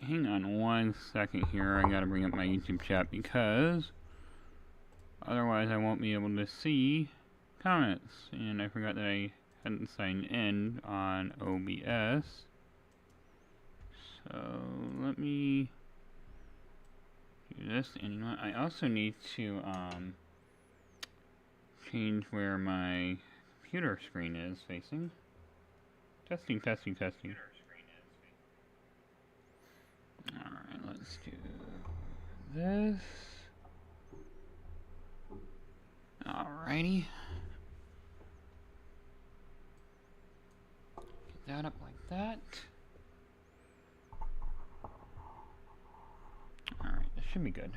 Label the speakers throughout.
Speaker 1: Alright, hang on 1 second here. I gotta bring up my YouTube chat because otherwise I won't be able to see comments. And I forgot that I hadn't signed in on OBS. So let me do this. And you know what? I also need to change where my computer screen is facing. Testing. Alright, let's do this. Alrighty. Get that up like that. Alright, that should be good.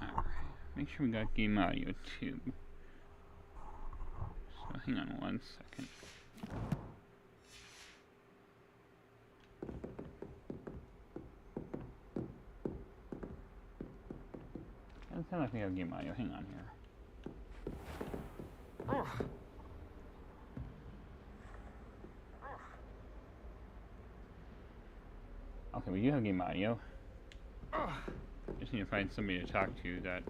Speaker 1: Alright, make sure we got game audio too. So hang on 1 second. Doesn't sound like we have game audio. Hang on here. Okay, we do have game audio. Just need to find somebody to talk to that.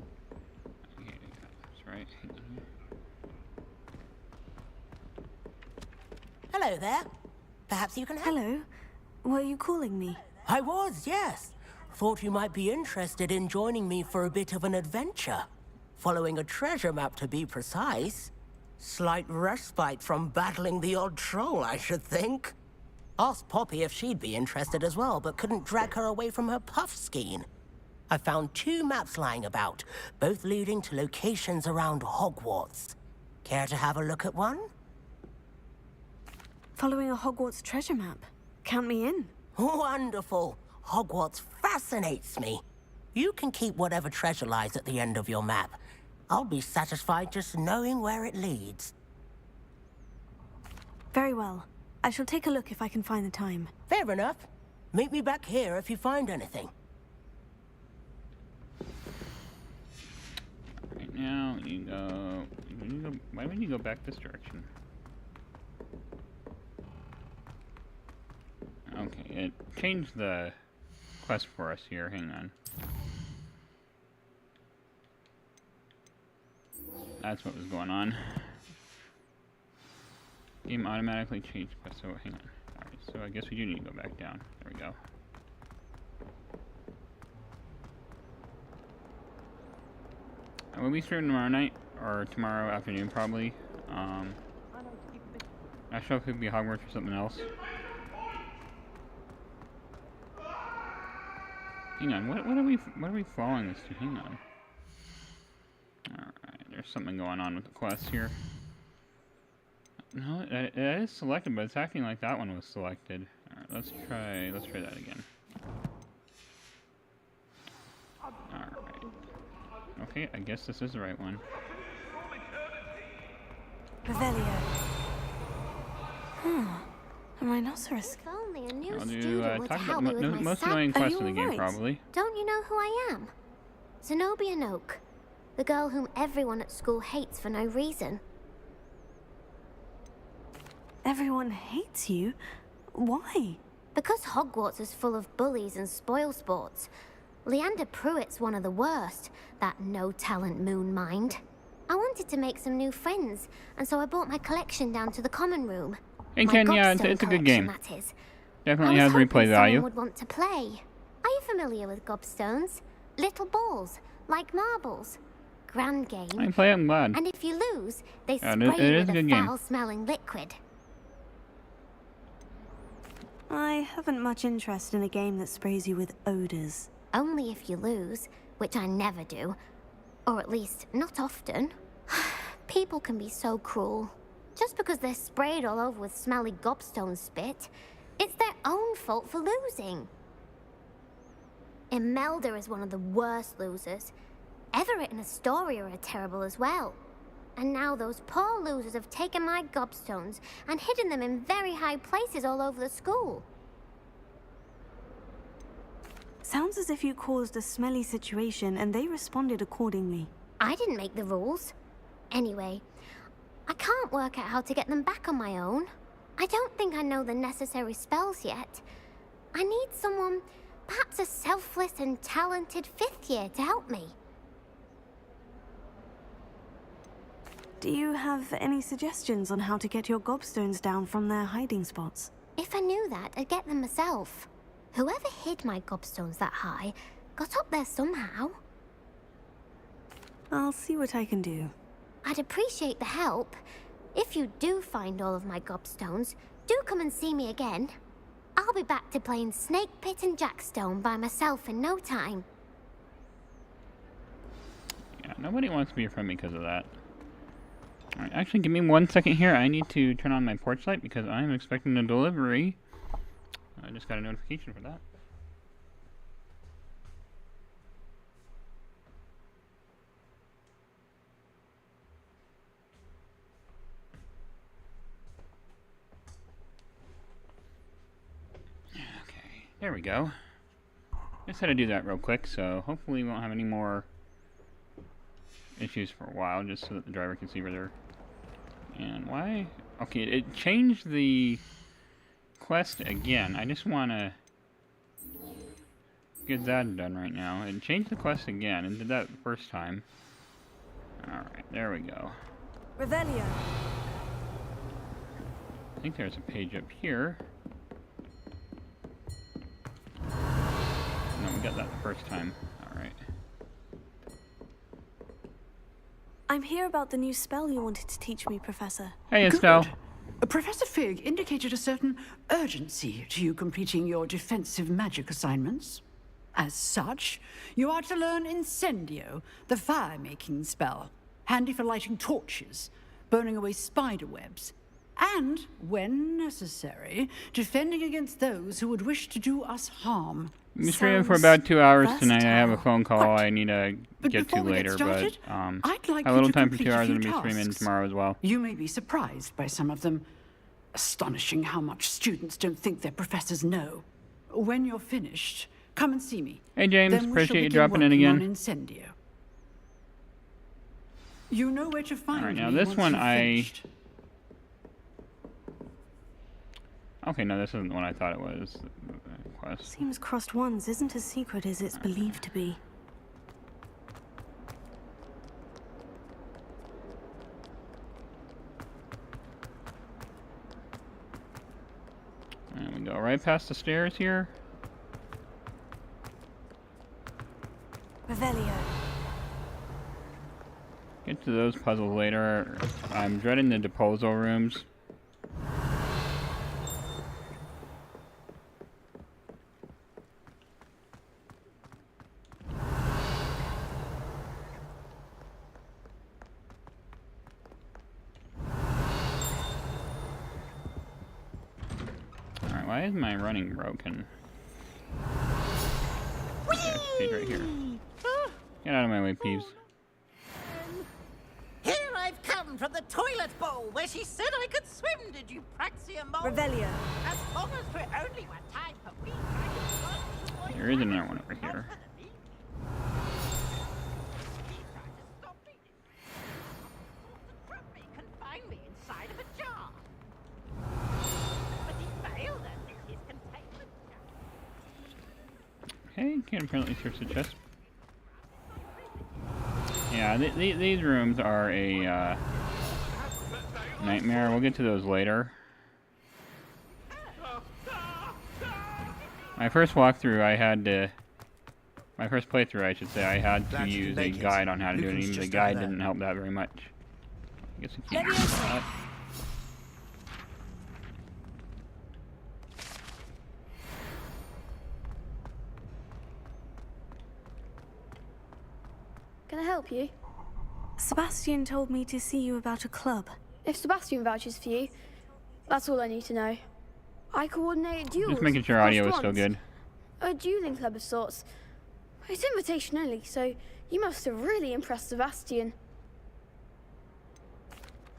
Speaker 1: Okay, that's right. Hang on here.
Speaker 2: Hello there. Perhaps you can help.
Speaker 3: Hello. Were you calling me?
Speaker 2: I was, yes. Thought you might be interested in joining me for a bit of an adventure. Following a treasure map, to be precise. Slight respite from battling the odd troll, I should think. Asked Poppy if she'd be interested as well, but couldn't drag her away from her puff skein. I found 2 maps lying about, both leading to locations around Hogwarts. Care to have a look at one?
Speaker 3: Following a Hogwarts treasure map. Count me in.
Speaker 2: Wonderful. Hogwarts fascinates me. You can keep whatever treasure lies at the end of your map. I'll be satisfied just knowing where it leads.
Speaker 3: Very well. I shall take a look if I can find the time.
Speaker 2: Fair enough. Meet me back here if you find anything.
Speaker 1: Right now, why would you go back this direction? Okay, it changed the quest for us here. Hang on. That's what was going on. Game automatically changed quest, so hang on. Alright, so I guess we do need to go back down. There we go. We'll be starting tomorrow night, or tomorrow afternoon probably. Not sure if it could be Hogwarts or something else. Hang on, what are we following this to? Hang on. Alright, there's something going on with the quest here. No, it is selected, but it's acting like that one was selected. Alright, let's try that again. Alright. Okay, I guess this is the right one.
Speaker 3: Revelio. A rhinoceros.
Speaker 4: If only a new
Speaker 1: I'll do
Speaker 4: student would
Speaker 1: talk
Speaker 4: help
Speaker 1: about
Speaker 4: me with
Speaker 1: the
Speaker 4: my
Speaker 1: most
Speaker 4: sap.
Speaker 1: annoying quest
Speaker 3: you
Speaker 1: in the game,
Speaker 3: alright?
Speaker 1: probably.
Speaker 4: Don't you know who I am? Zenobia Noak, the girl whom everyone at school hates for no reason.
Speaker 3: Everyone hates you? Why?
Speaker 4: Because Hogwarts is full of bullies and spoilsports. Leander Pruitt's one of the worst, that no-talent moon mind. I wanted to make some new friends, and so I brought my collection down to the common room.
Speaker 1: And
Speaker 4: My
Speaker 1: Ken, yeah,
Speaker 4: Gobstone
Speaker 1: it's a good
Speaker 4: collection,
Speaker 1: game.
Speaker 4: that is.
Speaker 1: Definitely
Speaker 4: I
Speaker 1: has
Speaker 4: was
Speaker 1: replay
Speaker 4: hoping
Speaker 1: value.
Speaker 4: someone would want to play. Are you familiar with gobstones? Little balls, like marbles. Grand game.
Speaker 1: I play it, I'm glad.
Speaker 4: And if you lose, they
Speaker 1: Yeah,
Speaker 4: spray
Speaker 1: it
Speaker 4: you
Speaker 1: is
Speaker 4: with
Speaker 1: a
Speaker 4: a
Speaker 1: good game.
Speaker 4: foul-smelling liquid.
Speaker 3: I haven't much interest in a game that sprays you with odors.
Speaker 4: Only if you lose, which I never do. Or at least, not often. People can be so cruel. Just because they're sprayed all over with smelly gobstone spit, it's their own fault for losing. Imelda is one of the worst losers. Everett and Astoria are terrible as well. And now those poor losers have taken my gobstones and hidden them in very high places all over the school.
Speaker 3: Sounds as if you caused a smelly situation and they responded accordingly.
Speaker 4: I didn't make the rules. Anyway, I can't work out how to get them back on my own. I don't think I know the necessary spells yet. I need someone, perhaps a selfless and talented 5th year to help me.
Speaker 3: Do you have any suggestions on how to get your gobstones down from their hiding spots?
Speaker 4: If I knew that, I'd get them myself. Whoever hid my gobstones that high got up there somehow.
Speaker 3: I'll see what I can do.
Speaker 4: I'd appreciate the help. If you do find all of my gobstones, do come and see me again. I'll be back to playing Snake Pit and Jackstone by myself in no time.
Speaker 1: Yeah, nobody wants to be your friend because of that. Alright, actually, give me 1 second here. I need to turn on my porch light because I'm expecting a delivery. I just got a notification for that. Okay, there we go. Just had to do that real quick, so hopefully we won't have any more issues for a while, just so that the driver can see where they're... And why? Okay, it changed the quest again. I just want to get that done right now. It changed the quest again and did that the first time. Alright, there we go.
Speaker 3: Revelio.
Speaker 1: I think there's a page up here. No, we got that the first time. Alright.
Speaker 3: I'm here about the new spell you wanted to teach me, Professor.
Speaker 1: Hey, Estelle.
Speaker 5: Professor Fig indicated a certain urgency to you completing your defensive magic assignments. As such, you are to learn Incendio, the fire-making spell, handy for lighting torches, burning away spider webs, and, when necessary, defending against those who would wish to do us harm.
Speaker 1: I'm streaming for about 2 hours tonight. I have a
Speaker 5: versatile.
Speaker 1: phone call
Speaker 5: Quite.
Speaker 1: I need to
Speaker 5: But
Speaker 1: get to
Speaker 5: before we
Speaker 1: later,
Speaker 5: started,
Speaker 1: but
Speaker 5: I'd like
Speaker 1: a
Speaker 5: you
Speaker 1: little
Speaker 5: to
Speaker 1: time for
Speaker 5: complete
Speaker 1: 2
Speaker 5: a
Speaker 1: hours
Speaker 5: few
Speaker 1: and I'll be streaming
Speaker 5: tasks.
Speaker 1: tomorrow as well.
Speaker 5: You may be surprised by some of them. Astonishing how much students don't think their professors know. When you're finished, come and see me.
Speaker 1: Hey James,
Speaker 5: Then we shall
Speaker 1: appreciate you
Speaker 5: begin
Speaker 1: dropping in
Speaker 5: working on
Speaker 1: again.
Speaker 5: Incendio. You know where to find
Speaker 1: Alright, now
Speaker 5: me
Speaker 1: this
Speaker 5: once
Speaker 1: one
Speaker 5: you've
Speaker 1: I...
Speaker 5: finished.
Speaker 1: Okay, no, this isn't the one I thought it was. The quest.
Speaker 3: Seems Crossed Wands isn't as secret as it's believed to be.
Speaker 1: And we go right past the stairs here.
Speaker 3: Revelio.
Speaker 1: Get to those puzzles later. I'm dreading the disposal rooms. Alright, why is my running broken? Okay, page right here. Get out of my way, Peeves.
Speaker 6: Here I've come from the toilet bowl where she said I could swim, did you Praxia mole?
Speaker 3: Revelio.
Speaker 6: As long as we're only one time per week, I can run.
Speaker 1: There is another one over here. Okay, can't apparently search the chest. Yeah, these rooms are a nightmare. We'll get to those later. My first walkthrough, I had to... My first playthrough, I should say, I had to use a guide on how to do it, and even the guide didn't help that very much. I guess I can't use that.
Speaker 7: Can I help you?
Speaker 3: Sebastian told me to see you about a club.
Speaker 7: If Sebastian vouches for you, that's all I need to know. I coordinate duels.
Speaker 1: Just making sure
Speaker 7: across
Speaker 1: audio is still
Speaker 7: wands.
Speaker 1: good.
Speaker 7: A dueling club of sorts. It's invitation only, so you must have really impressed Sebastian.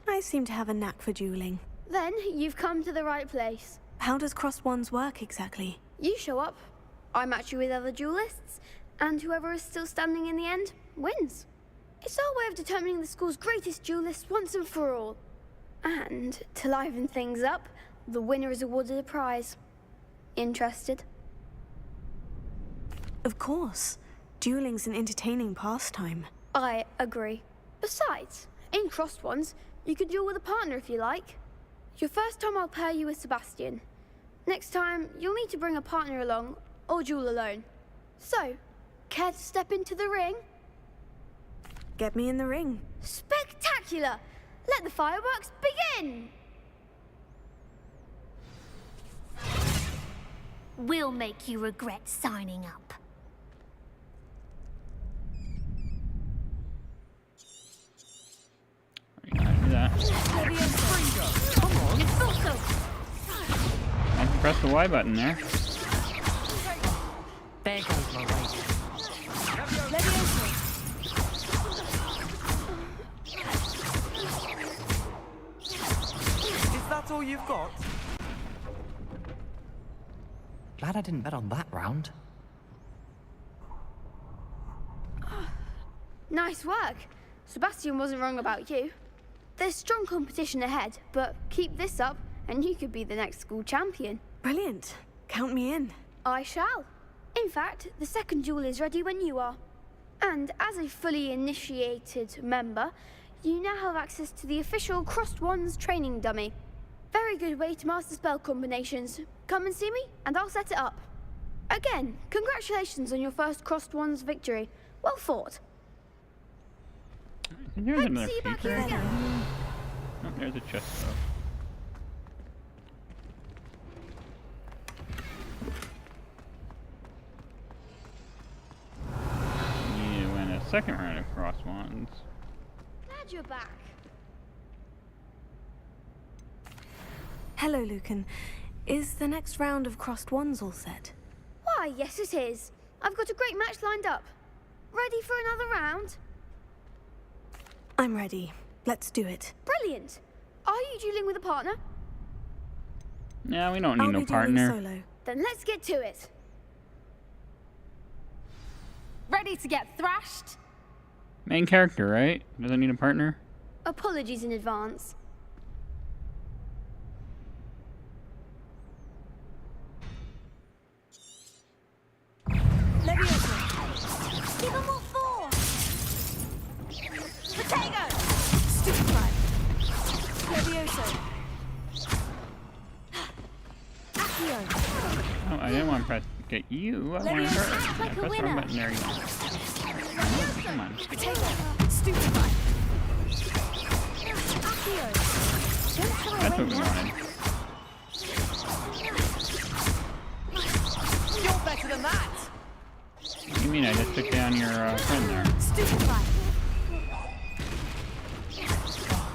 Speaker 3: I seem to have a knack for dueling.
Speaker 7: Then you've come to the right place.
Speaker 3: How does Crossed Wands work exactly?
Speaker 7: You show up, I match you with other duelists, and whoever is still standing in the end wins. It's our way of determining the school's greatest duelist once and for all. And to liven things up, the winner is awarded a prize. Interested?
Speaker 3: Of course. Dueling's an entertaining pastime.
Speaker 7: I agree. Besides, in crossed ones, you could duel with a partner if you like. Your first time I'll pair you with Sebastian. Next time, you'll need to bring a partner along, or duel alone. So, care to step into the ring?
Speaker 3: Get me in the ring.
Speaker 7: Spectacular! Let the fireworks begin!
Speaker 4: We'll make you regret signing up.
Speaker 1: I can do that.
Speaker 4: Come on, it's also.
Speaker 1: I can press the Y button there.
Speaker 6: There goes my wager. Is that all you've got? Glad I didn't bet on that round.
Speaker 7: Nice work. Sebastian wasn't wrong about you. There's strong competition ahead, but keep this up and you could be the next school champion.
Speaker 3: Brilliant. Count me in.
Speaker 7: I shall. In fact, the second duel is ready when you are. And as a fully initiated member, you now have access to the official Crossed Wands training dummy. Very good way to master spell combinations. Come and see me, and I'll set it up. Again, congratulations on your first Crossed Wands victory. Well fought.
Speaker 1: I think there's
Speaker 7: Hope to
Speaker 1: another
Speaker 7: see you back
Speaker 1: feature.
Speaker 7: here again.
Speaker 1: Oh, there's a chest though. You win a second round of cross wands.
Speaker 7: Glad you're back.
Speaker 3: Hello, Lucan. Is the next round of Crossed Wands all set?
Speaker 7: Why, yes it is. I've got a great match lined up. Ready for another round?
Speaker 3: I'm ready. Let's do it.
Speaker 7: Brilliant. Are you dueling with a partner?
Speaker 1: Yeah, we don't need
Speaker 3: I'll
Speaker 1: no
Speaker 3: be dueling
Speaker 1: partner.
Speaker 3: solo.
Speaker 7: Then let's get to it.
Speaker 8: Ready to get thrashed?
Speaker 1: Main character, right? Doesn't need a partner.
Speaker 7: Apologies in advance.
Speaker 8: Give them all four! Potato!
Speaker 3: Stupefy. Levioso. Accio.
Speaker 1: Oh, I didn't want to press get you. I wanted her.
Speaker 4: Act like
Speaker 1: I
Speaker 4: a
Speaker 1: pressed the wrong
Speaker 4: winner.
Speaker 1: button. There you go. Come on.
Speaker 3: Potato. Stupefy. Accio.
Speaker 1: That's what we wanted.
Speaker 6: You're better than that!
Speaker 1: You mean I just took down your friend there?
Speaker 3: Stupefy.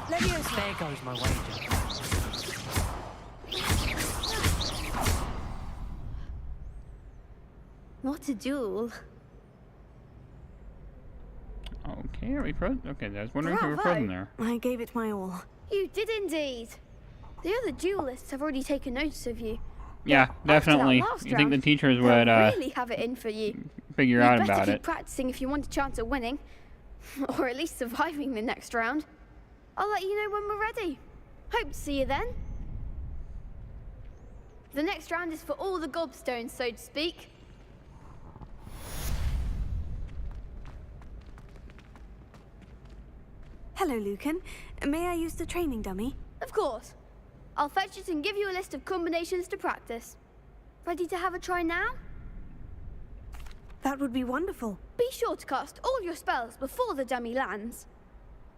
Speaker 3: Levioso.
Speaker 6: There goes my wager.
Speaker 7: What a duel.
Speaker 1: Okay, are we frozen? Okay, I was wondering if we were
Speaker 7: Bravo.
Speaker 1: frozen there.
Speaker 3: I gave it my all.
Speaker 7: You did indeed. The other duelists have already taken notice of you.
Speaker 1: Yeah,
Speaker 7: After that
Speaker 1: definitely.
Speaker 7: last
Speaker 1: You think the
Speaker 7: round,
Speaker 1: teachers
Speaker 7: they'll
Speaker 1: would
Speaker 7: really have it in for you.
Speaker 1: figure
Speaker 7: You'd
Speaker 1: out
Speaker 7: better
Speaker 1: about
Speaker 7: keep
Speaker 1: it?
Speaker 7: practicing if you want a chance at winning. Or at least surviving the next round. I'll let you know when we're ready. Hope to see you then. The next round is for all the gobstones, so to speak.
Speaker 3: Hello, Lucan. May I use the training dummy?
Speaker 7: Of course. I'll fetch it and give you a list of combinations to practice. Ready to have a try now?
Speaker 3: That would be wonderful.
Speaker 7: Be sure to cast all your spells before the dummy lands.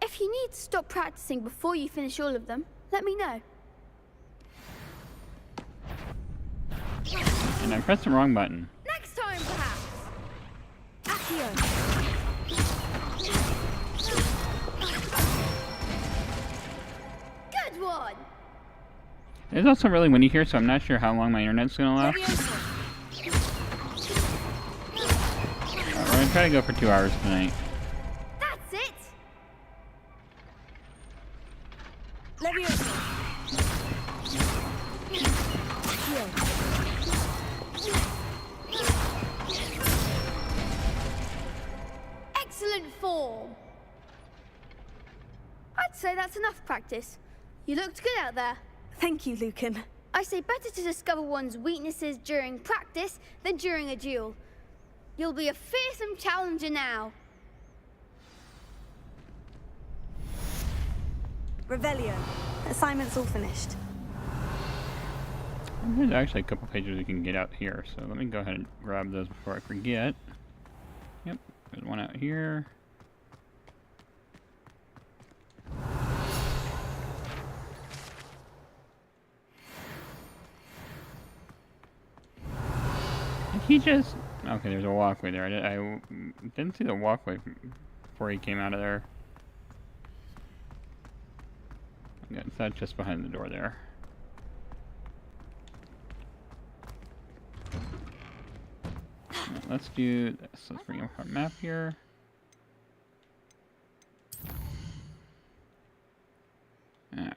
Speaker 7: If you need to stop practicing before you finish all of them, let me know.
Speaker 1: And I pressed the wrong button.
Speaker 7: Next time, perhaps.
Speaker 3: Accio.
Speaker 7: Good one.
Speaker 1: It's also really windy here, so I'm not sure how long my internet's gonna last. We're gonna try to go for 2 hours tonight.
Speaker 7: That's it.
Speaker 3: Levioso.
Speaker 7: Excellent form. I'd say that's enough practice. You looked good out there.
Speaker 3: Thank you, Lucan.
Speaker 7: I say better to discover one's weaknesses during practice than during a duel. You'll be a fearsome challenger now.
Speaker 3: Revelio. Assignment's all finished.
Speaker 1: There's actually a couple pages we can get out here, so let me go ahead and grab those before I forget. Yep, there's one out here. Did he just... Okay, there's a walkway there. I didn't see the walkway before he came out of there. Yeah, that's just behind the door there. Right, let's do this. Let's bring up our map here. Alright.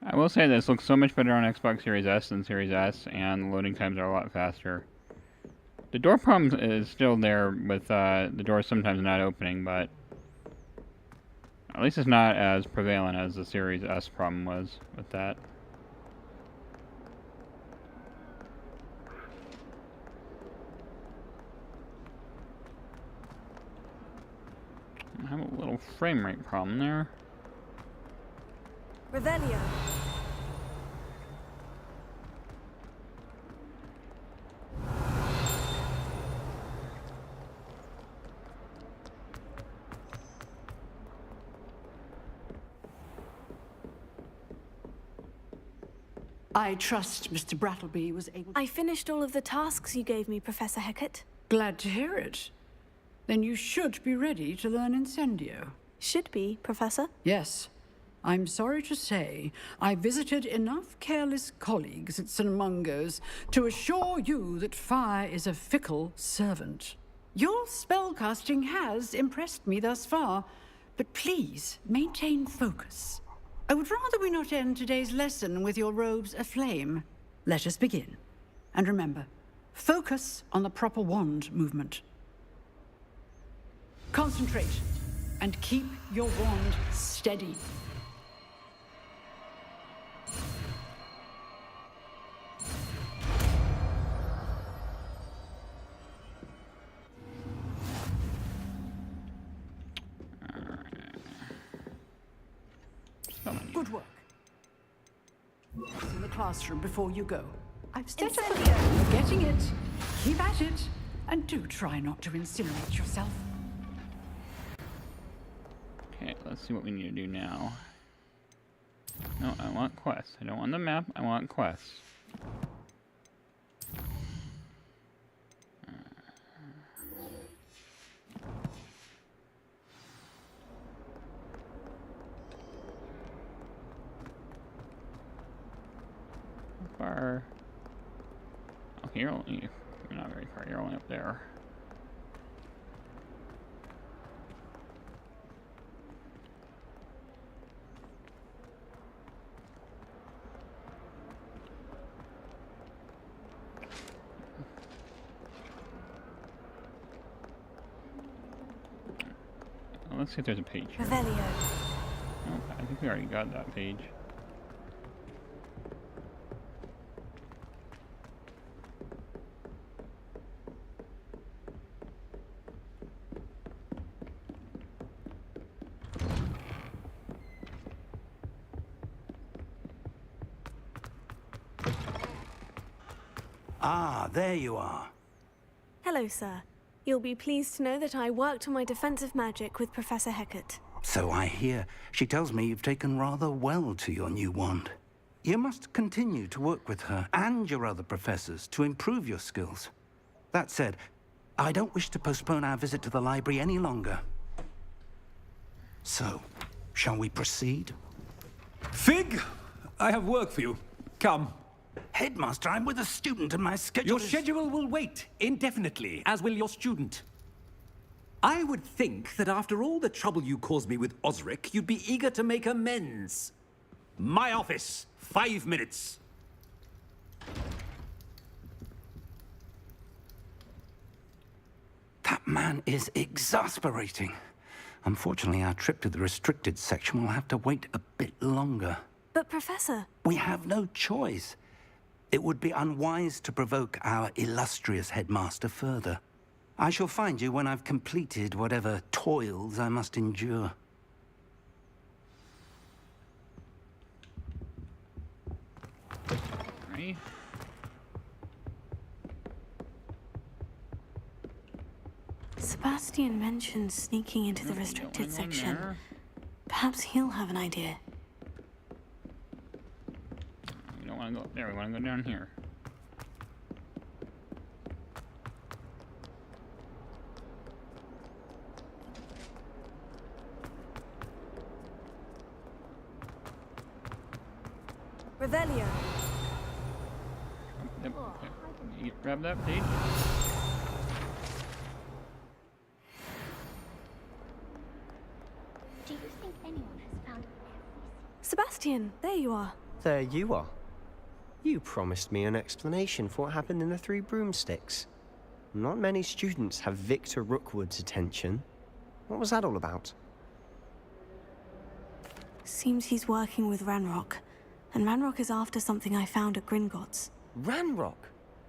Speaker 1: I will say this looks so much better on Xbox Series S than Series S, and the loading times are a lot faster. The door problem is still there with the doors sometimes not opening, but at least it's not as prevalent as the Series S problem was with that. I have a little frame rate problem there.
Speaker 3: Revelio.
Speaker 5: I trust Mr. Brattleby was able to...
Speaker 3: I finished all of the tasks you gave me, Professor Hecat.
Speaker 5: Glad to hear it. Then you should be ready to learn Incendio.
Speaker 3: Should be, Professor.
Speaker 5: Yes. I'm sorry to say, I visited enough careless colleagues at St. Mungo's to assure you that fire is a fickle servant. Your spellcasting has impressed me thus far, but please maintain focus. I would rather we not end today's lesson with your robes aflame. Let us begin. And remember, focus on the proper wand movement. Concentrate, and keep your wand steady. Good work. What's in the classroom before you go? I've set up a... You're getting it. Keep at it. And do try not to incinerate yourself.
Speaker 1: Okay, let's see what we need to do now. No, I want quests. I don't want the map, I want quests. How far? Oh, you're not very far, you're only up there. Let's see if there's a page here.
Speaker 3: Revelio.
Speaker 1: Oh, I think we already got that page.
Speaker 9: Ah, there you are.
Speaker 3: Hello, sir. You'll be pleased to know that I worked on my defensive magic with Professor Hecat.
Speaker 9: So I hear. She tells me you've taken rather well to your new wand. You must continue to work with her and your other professors to improve your skills. That said, I don't wish to postpone our visit to the library any longer. So, shall we proceed?
Speaker 10: Fig, I have work for you. Come.
Speaker 9: Headmaster, I'm with a student and my schedule
Speaker 10: Your
Speaker 9: is...
Speaker 10: schedule will wait indefinitely, as will your student. I would think that after all the trouble you caused me with Osric, you'd be eager to make amends. My office, 5 minutes.
Speaker 9: man is exasperating. Unfortunately, our trip to the restricted section will have to wait a bit longer.
Speaker 3: But, Professor...
Speaker 9: We have no choice. It would be unwise to provoke our illustrious headmaster further. I shall find you when I've completed whatever toils I must endure.
Speaker 1: Right.
Speaker 3: Sebastian mentioned sneaking into the restricted section. Perhaps he'll have an idea.
Speaker 1: We don't want to go up there. We want to go down here.
Speaker 3: Revelio.
Speaker 1: Yep. Okay. You grab that, Paige.
Speaker 4: Do you think anyone has found
Speaker 3: Sebastian, there you are.
Speaker 11: There you are. You promised me an explanation for what happened in the Three Broomsticks. Not many students have Victor Rookwood's attention. What was that all about?
Speaker 3: Seems he's working with Ranrock. And Ranrock is after something I found at Gringotts.
Speaker 11: Ranrock?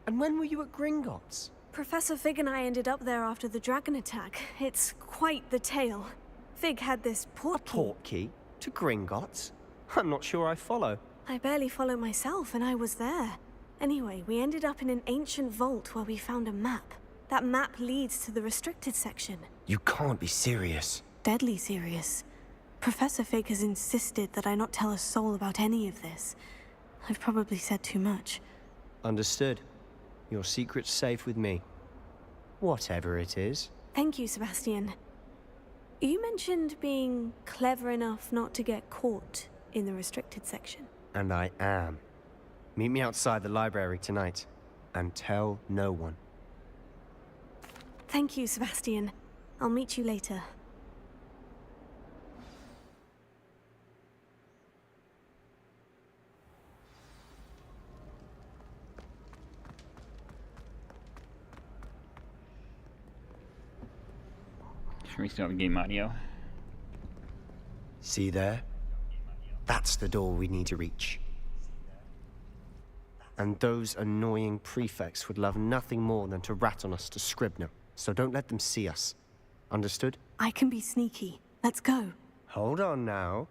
Speaker 11: And when were you at Gringotts?
Speaker 3: Professor Fig and I ended up there after the dragon attack. It's quite the tale. Fig had this port key.
Speaker 11: Port key? To Gringotts? I'm not sure I follow.
Speaker 3: I barely follow myself, and I was there. Anyway, we ended up in an ancient vault where we found a map. That map leads to the restricted section.
Speaker 11: You can't be serious.
Speaker 3: Deadly serious. Professor Fig has insisted that I not tell a soul about any of this. I've probably said too much.
Speaker 11: Understood. Your secret's safe with me. Whatever it is.
Speaker 3: Thank you, Sebastian. You mentioned being clever enough not to get caught in the restricted section.
Speaker 11: And I am. Meet me outside the library tonight. And tell no one.
Speaker 3: Thank you, Sebastian. I'll meet you later.
Speaker 1: We still have game audio.
Speaker 11: See there? That's the door we need to reach. And those annoying prefects would love nothing more than to rat on us to Scribner, so don't let them see us. Understood?
Speaker 3: I can be sneaky. Let's go.
Speaker 11: Hold on now.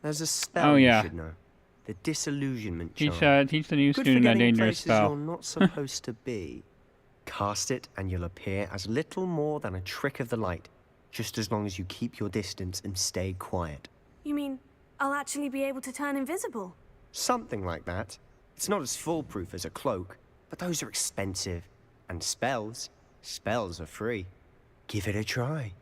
Speaker 11: There's a spell you should know. The disillusionment charm.
Speaker 1: Teach the new
Speaker 11: Good
Speaker 1: student
Speaker 11: for
Speaker 1: a
Speaker 11: getting
Speaker 1: dangerous
Speaker 11: places
Speaker 1: spell.
Speaker 11: you're not supposed to be. Cast it and you'll appear as little more than a trick of the light, just as long as you keep your distance and stay quiet.
Speaker 3: You mean I'll actually be able to turn invisible?
Speaker 11: Something like that. It's not as foolproof as a cloak, but those are expensive. And spells are free. Give it a try.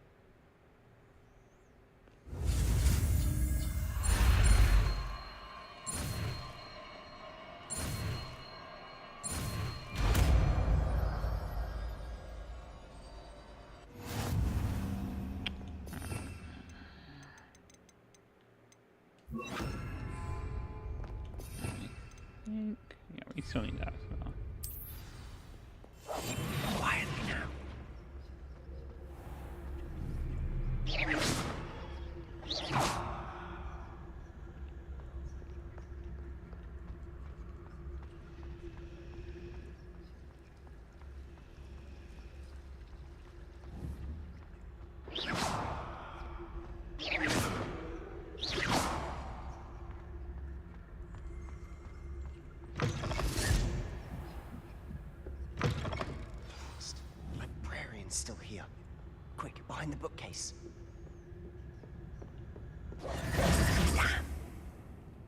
Speaker 1: Yeah, we still need that. So.
Speaker 11: Quietly now. Librarian's still here. Quick, behind the bookcase.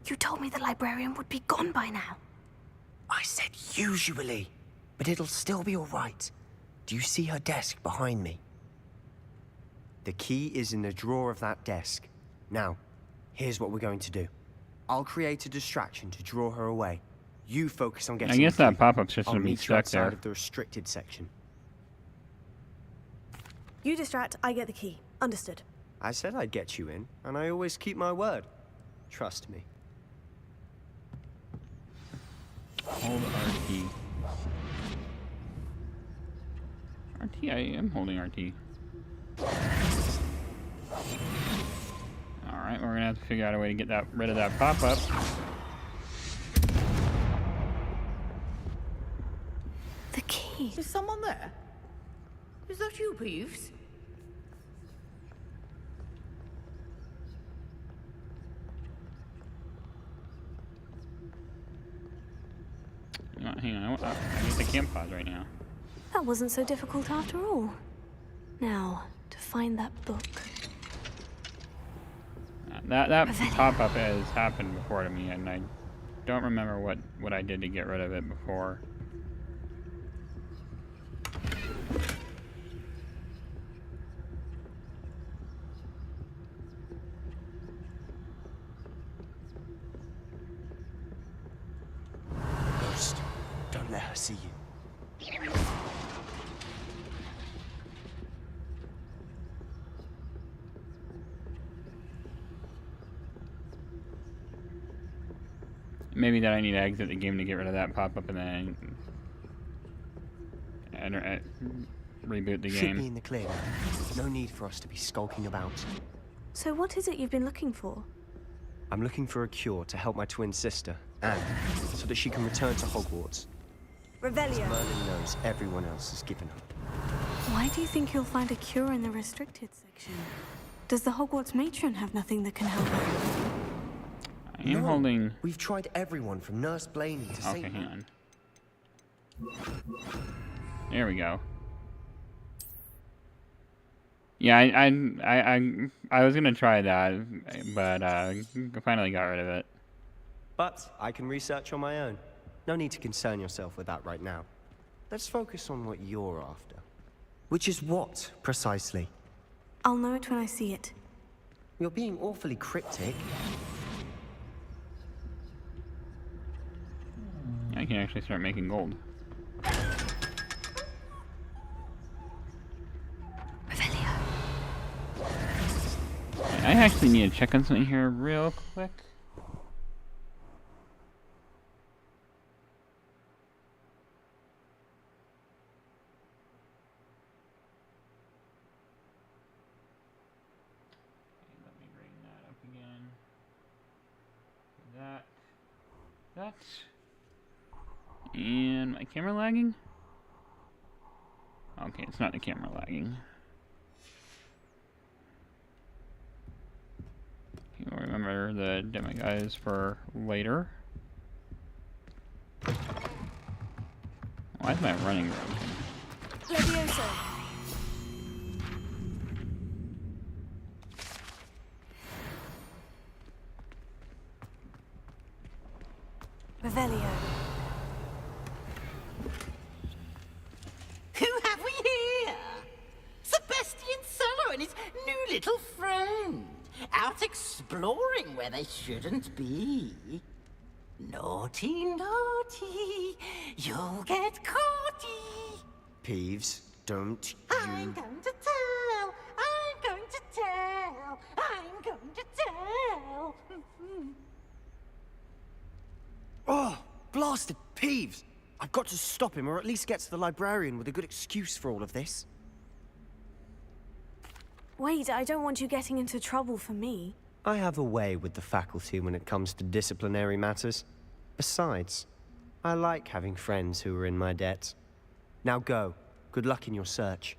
Speaker 3: You told me the librarian would be gone by now.
Speaker 11: I said usually, but it'll still be all right. Do you see her desk behind me? The key is in the drawer of that desk. Now, here's what we're going to do. I'll create a distraction to draw her away. You focus on getting
Speaker 1: I guess
Speaker 11: the
Speaker 1: that
Speaker 11: key.
Speaker 1: pop-up's just
Speaker 11: I'll
Speaker 1: gonna be
Speaker 11: meet you
Speaker 1: stuck
Speaker 11: outside
Speaker 1: there.
Speaker 11: of the restricted section.
Speaker 3: You distract, I get the key. Understood.
Speaker 11: I said I'd get you in, and I always keep my word. Trust me.
Speaker 1: Hold R key. RT? I am holding RT. Alright, we're gonna have to figure out a way to get rid of that pop-up.
Speaker 3: The key.
Speaker 6: Is someone there? Is that you, Peeves?
Speaker 1: Hang on, I can't pause right now.
Speaker 3: That wasn't so difficult after all. Now, to find that book.
Speaker 1: That pop-up has happened before to me, and I don't remember what I did to get rid of it before.
Speaker 11: Ghost, don't let her see you.
Speaker 1: Maybe that I need to exit the game to get rid of that pop-up and then reboot the
Speaker 11: Should
Speaker 1: game.
Speaker 11: be in the clear now. No need for us to be skulking about.
Speaker 3: So what is it you've been looking for?
Speaker 11: I'm looking for a cure to help my twin sister, Anne, so that she can return to Hogwarts.
Speaker 3: Revelio.
Speaker 11: Merlin knows everyone else has given up.
Speaker 3: Why do you think you'll find a cure in the restricted section? Does the Hogwarts matron have nothing that can help her?
Speaker 1: I am holding...
Speaker 11: We've tried everyone from Nurse Blaney to
Speaker 1: Okay,
Speaker 11: Saint...
Speaker 1: hang on. There we go. Yeah, I was gonna try that, but I finally got rid of it.
Speaker 11: But I can research on my own. No need to concern yourself with that right now. Let's focus on what you're after. Which is what, precisely?
Speaker 3: I'll know it when I see it.
Speaker 11: You're being awfully cryptic.
Speaker 1: I can actually start making gold.
Speaker 3: Revelio.
Speaker 1: I actually need to check on something here real quick. Let me bring that up again. That. And my camera lagging? Okay, it's not the camera lagging. You'll remember the demi-guys for later. Why is my running broken?
Speaker 3: Levioso. Revelio.
Speaker 6: Who have we here? Sebastian Sallow and his new little friend. Out exploring where they shouldn't be. Naughty, naughty, you'll get caughty.
Speaker 11: Peeves, don't you...
Speaker 6: I'm going to tell, I'm going to tell, I'm going to tell.
Speaker 11: Oh, blasted Peeves! I've got to stop him, or at least get to the librarian with a good excuse for all of this.
Speaker 3: Wait, I don't want you getting into trouble for me.
Speaker 11: I have a way with the faculty when it comes to disciplinary matters. Besides, I like having friends who are in my debt. Now go. Good luck in your search.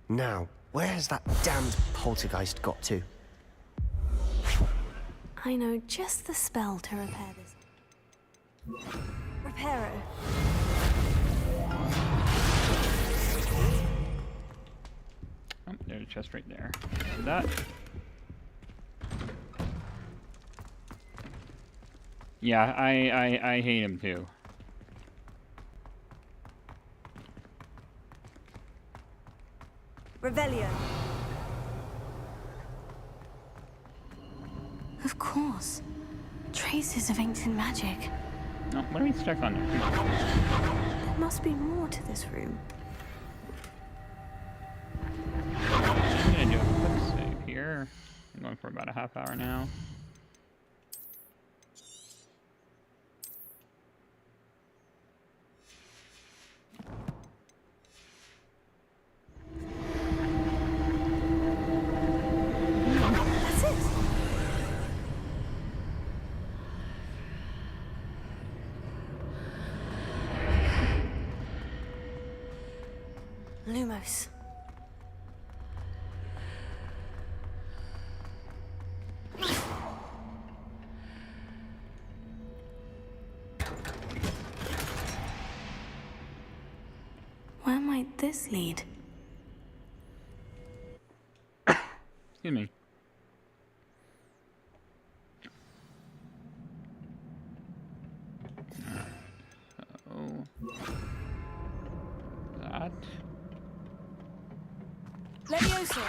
Speaker 11: Now, where's that damned poltergeist got to?
Speaker 3: I know just the spell to repair this. Reparo.
Speaker 1: Oh, there's a chest right there. That. Yeah, I hate him too.
Speaker 3: Revelio. Of course. Traces of ancient magic.
Speaker 1: No, what are we stuck on there?
Speaker 3: There must be more to this room.
Speaker 1: I'm gonna do a quick save here. I'm going for about a half hour now.
Speaker 3: Lumos. Where might this lead?
Speaker 1: Excuse me. So that.
Speaker 3: Levioso.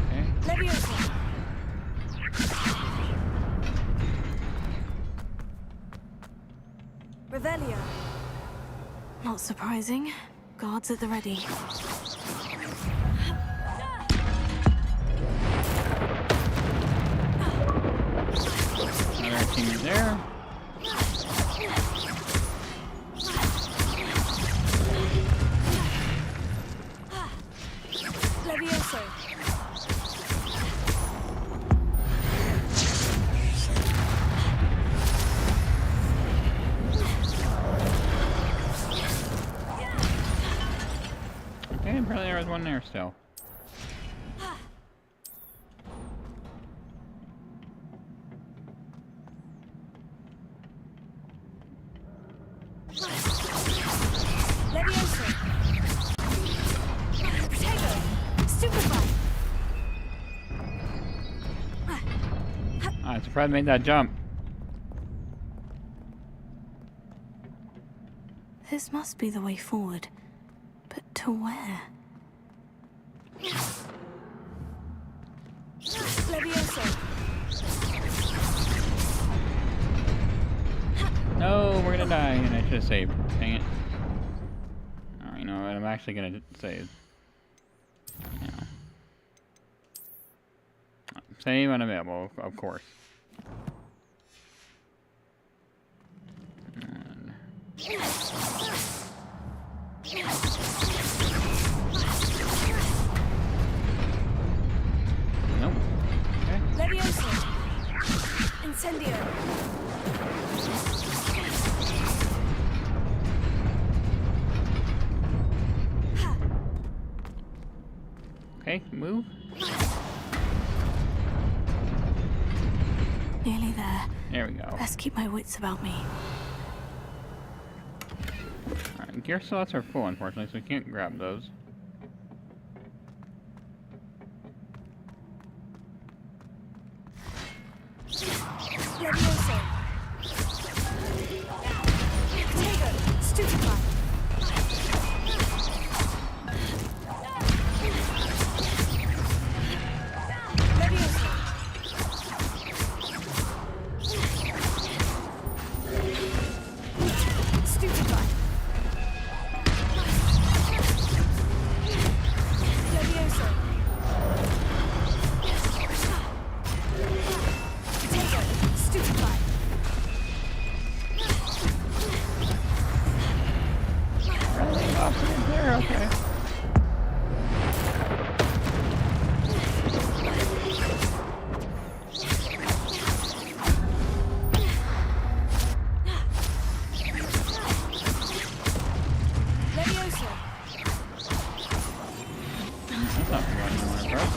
Speaker 1: Okay.
Speaker 3: Levioso. Revelio. Not surprising. Guards at the ready.
Speaker 1: Another team is there.
Speaker 3: Levioso.
Speaker 1: Okay, apparently there was one there still.
Speaker 3: Levioso. Protego. Stupefy.
Speaker 1: I'm surprised I made that jump.
Speaker 3: This must be the way forward. But to where? Levioso.
Speaker 1: No, we're gonna die, and I should have saved. Dang it. Alright, you know what? I'm actually gonna save. You know. Save unavailable, of course. And nope. Okay.
Speaker 3: Levioso. Incendio.
Speaker 1: Okay, move.
Speaker 3: Nearly there.
Speaker 1: There we go.
Speaker 3: Best keep my wits about me.
Speaker 1: Alright, gear slots are full, unfortunately, so we can't grab those.
Speaker 3: Levioso. Protego. Stupefy. Levioso. Stupefy. Levioso. Protego. Stupefy.
Speaker 1: Oh, there, okay.
Speaker 3: Levioso.
Speaker 1: That's not what you want to press.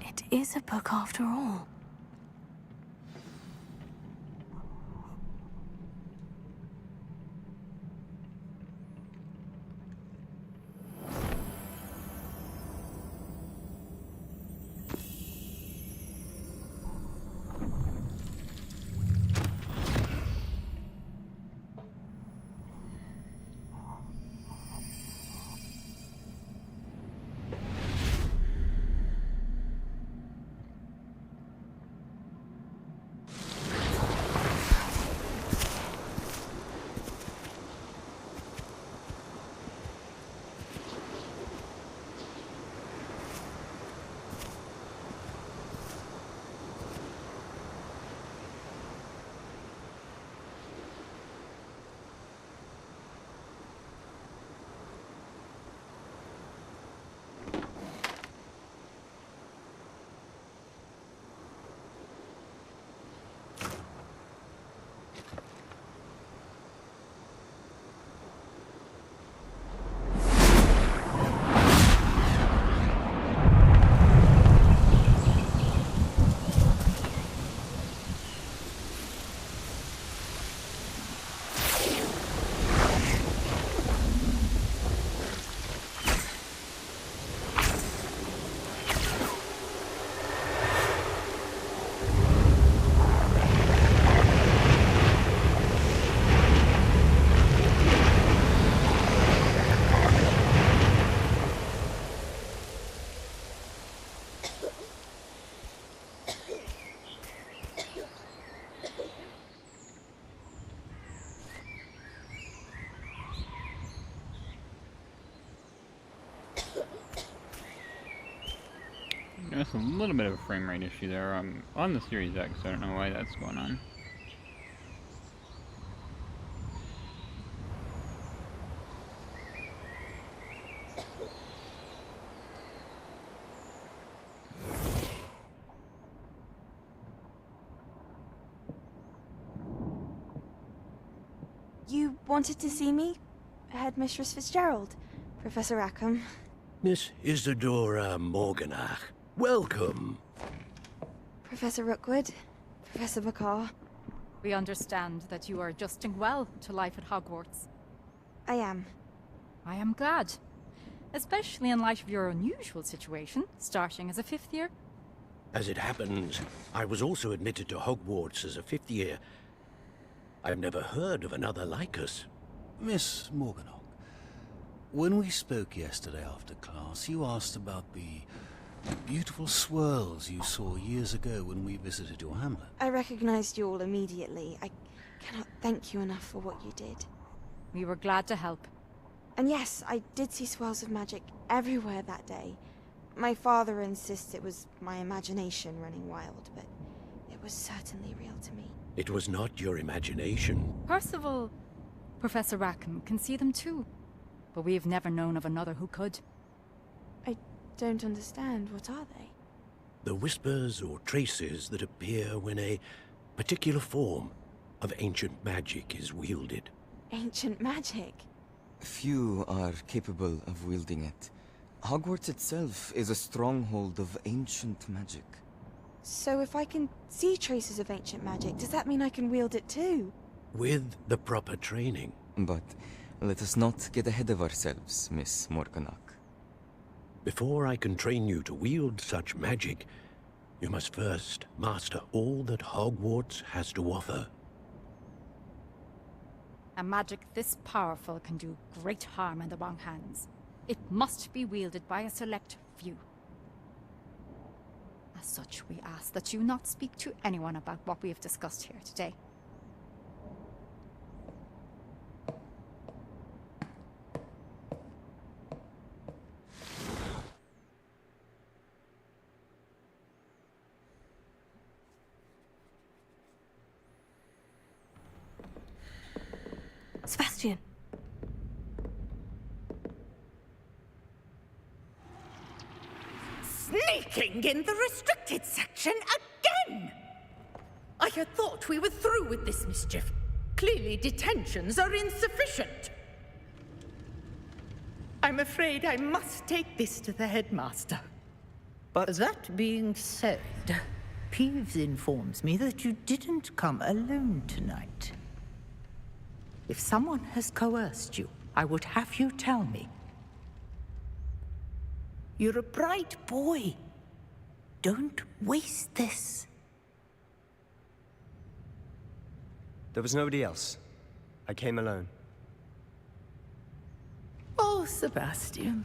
Speaker 3: It is a book after all.
Speaker 1: There's a little bit of a frame rate issue there. I'm on the Series X, so I don't know why that's going on.
Speaker 3: You wanted to see me? Headmistress Fitzgerald, Professor Rackham.
Speaker 12: Miss Isadora Morganach, welcome.
Speaker 3: Professor Rookwood, Professor McCaw.
Speaker 8: We understand that you are adjusting well to life at Hogwarts.
Speaker 3: I am.
Speaker 8: I am glad. Especially in light of your unusual situation, starting as a 5th year.
Speaker 12: As it happens, I was also admitted to Hogwarts as a 5th year. I've never heard of another like us.
Speaker 13: Miss Morganach, when we spoke yesterday after class, you asked about the beautiful swirls you saw years ago when we visited your hamlet.
Speaker 3: I recognized you all immediately. I cannot thank you enough for what you did.
Speaker 8: We were glad to help.
Speaker 3: And yes, I did see swirls of magic everywhere that day. My father insists it was my imagination running wild, but it was certainly real to me.
Speaker 12: It was not your imagination.
Speaker 8: Percival, Professor Rackham can see them too. But we have never known of another who could.
Speaker 3: I don't understand. What are they?
Speaker 12: The whispers or traces that appear when a particular form of ancient magic is wielded.
Speaker 3: Ancient magic?
Speaker 14: Few are capable of wielding it. Hogwarts itself is a stronghold of ancient magic.
Speaker 3: So if I can see traces of ancient magic, does that mean I can wield it too?
Speaker 12: With the proper training.
Speaker 14: But let us not get ahead of ourselves, Miss Morganach.
Speaker 12: Before I can train you to wield such magic, you must first master all that Hogwarts has to offer.
Speaker 8: A magic this powerful can do great harm in the wrong hands. It must be wielded by a select few. As such, we ask that you not speak to anyone about what we have discussed here today.
Speaker 3: Sebastian.
Speaker 15: Sneaking in the restricted section again! I had thought we were through with this mischief. Clearly detentions are insufficient. I'm afraid I must take this to the headmaster.
Speaker 6: But that being said, Peeves informs me that you didn't come alone tonight. If someone has coerced you, I would have you tell me. You're a bright boy. Don't waste this.
Speaker 11: There was nobody else. I came alone.
Speaker 6: Oh, Sebastian.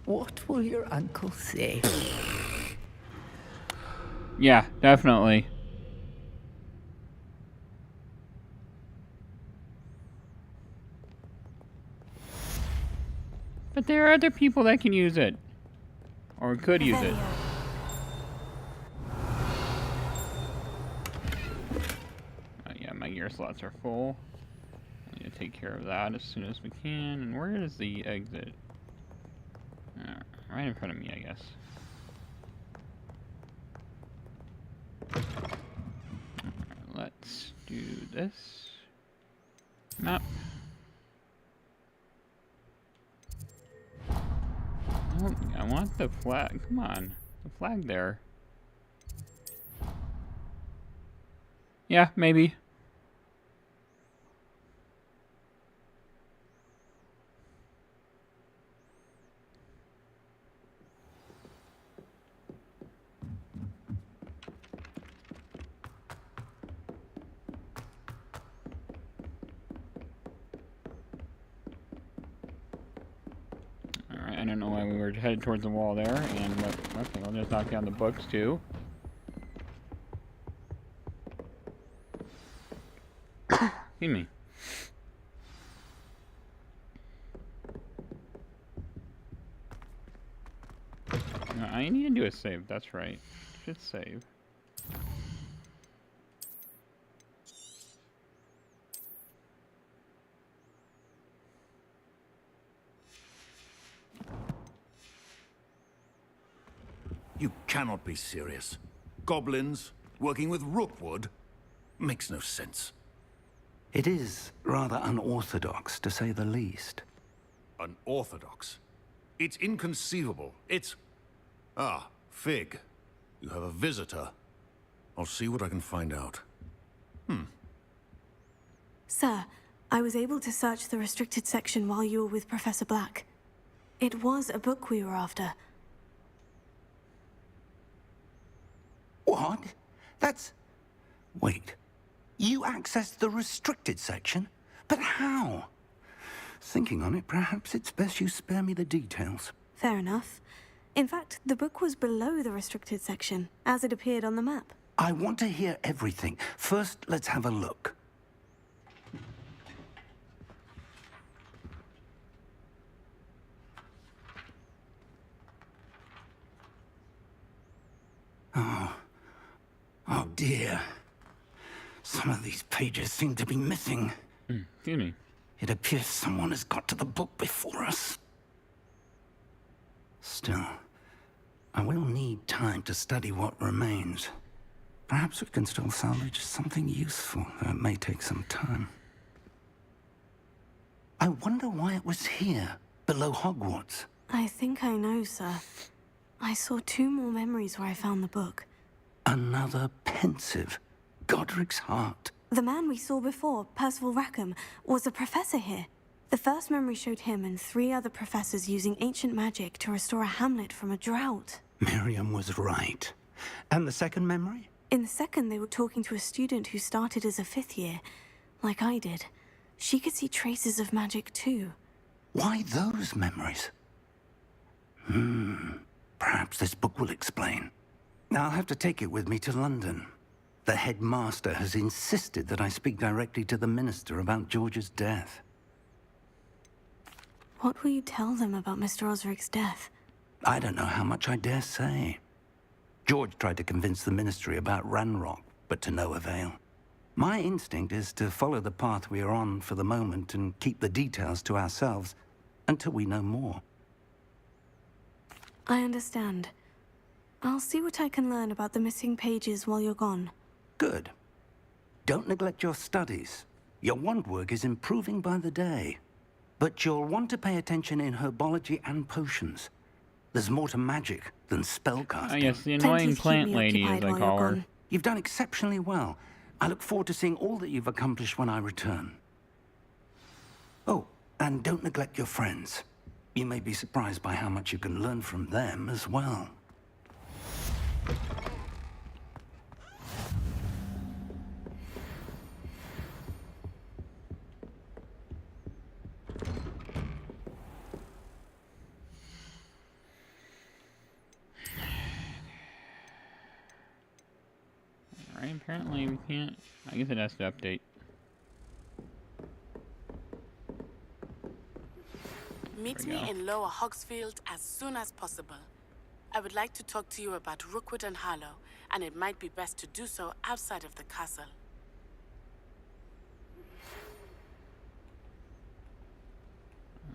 Speaker 6: What will your uncle say?
Speaker 1: Yeah, definitely. But there are other people that can use it. Or could use it. Yeah, my gear slots are full. I need to take care of that as soon as we can. And where is the exit? Right in front of me, I guess. Alright, let's do this. Map. I want the flag. Come on. The flag there. Yeah, maybe. I don't know why we were headed towards the wall there, and okay, I'll just knock down the books too. Excuse me. I need to do a save, that's right. Should save.
Speaker 16: You cannot be serious. Goblins working with Rookwood makes no sense.
Speaker 9: It is rather unorthodox, to say the least.
Speaker 16: Unorthodox? It's inconceivable. It's... Ah, Fig. You have a visitor. I'll see what I can find out.
Speaker 17: Sir, I was able to search the restricted section while you were with Professor Black. It was a book we were after.
Speaker 9: What? That's... Wait. You accessed the restricted section? But how? Thinking on it, perhaps it's best you spare me the details.
Speaker 17: Fair enough. In fact, the book was below the restricted section, as it appeared on the map.
Speaker 9: I want to hear everything. First, let's have a look. Oh dear. Some of these pages seem to be missing.
Speaker 1: Excuse me.
Speaker 9: It appears someone has got to the book before us. Still, I will need time to study what remains. Perhaps we can still salvage something useful, though it may take some time. I wonder why it was here, below Hogwarts.
Speaker 17: I think I know, sir. I saw 2 more memories where I found the book.
Speaker 9: Another pensive. Godric's heart.
Speaker 17: The man we saw before, Percival Rackham, was a professor here. The first memory showed him and 3 other professors using ancient magic to restore a hamlet from a drought.
Speaker 9: Miriam was right. And the second memory?
Speaker 17: In the second, they were talking to a student who started as a 5th year, like I did. She could see traces of magic too.
Speaker 9: Why those memories? Perhaps this book will explain. I'll have to take it with me to London. The headmaster has insisted that I speak directly to the minister about George's death.
Speaker 17: What will you tell them about Mr. Osric's death?
Speaker 9: I don't know how much I dare say. George tried to convince the ministry about Ranrock, but to no avail. My instinct is to follow the path we are on for the moment and keep the details to ourselves until we know more.
Speaker 17: I understand. I'll see what I can learn about the missing pages while you're gone.
Speaker 9: Good. Don't neglect your studies. Your wand work is improving by the day. But you'll want to pay attention in herbology and potions. There's more to magic than spellcasting.
Speaker 1: Ah, yes, the annoying plant lady, as I call her.
Speaker 9: You've done exceptionally well. I look forward to seeing all that you've accomplished when I return. Oh, and don't neglect your friends. You may be surprised by how much you can learn from them as well.
Speaker 1: Alright, apparently we can't... I guess it has to update.
Speaker 18: Meet me in Lower Hogsfield as soon as possible. I would like to talk to you about Rookwood and Harlow, and it might be best to do so outside of the castle.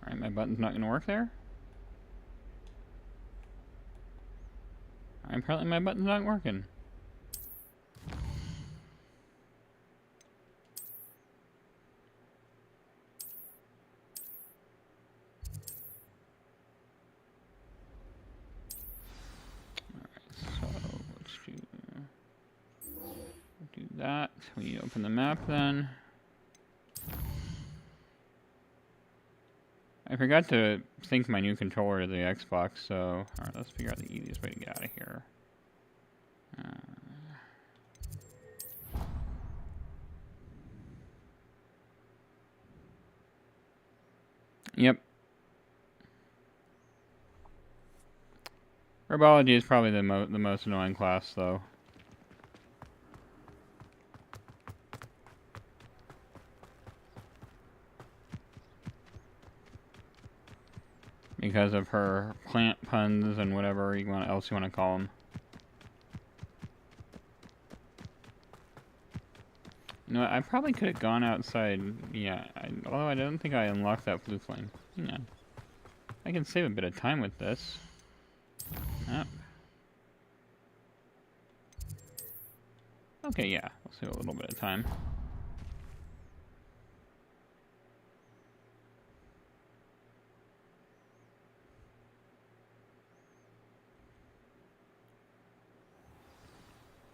Speaker 1: Alright, my button's not gonna work there? Alright, apparently my button's not working. That. We open the map then. I forgot to sync my new controller to the Xbox, so alright, let's figure out the easiest way to get out of here. Yep. Herbology is probably the most annoying class, though. because of her plant puns and whatever else you want to call them. You know what, I probably could have gone outside, yeah, although I don't think I unlocked that blue flame. Hang on. I can save a bit of time with this. Yep. Okay, yeah, we'll save a little bit of time.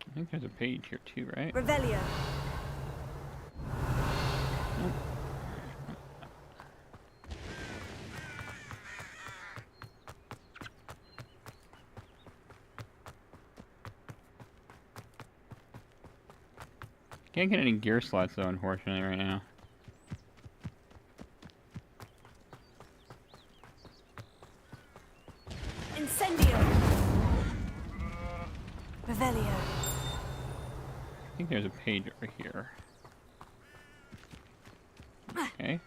Speaker 1: I think there's a page here too, right?
Speaker 17: Revelio.
Speaker 1: Nope. Can't get any gear slots though, unfortunately, right now.
Speaker 17: Incendio. Revelio.
Speaker 1: I think there's a page over here. Okay.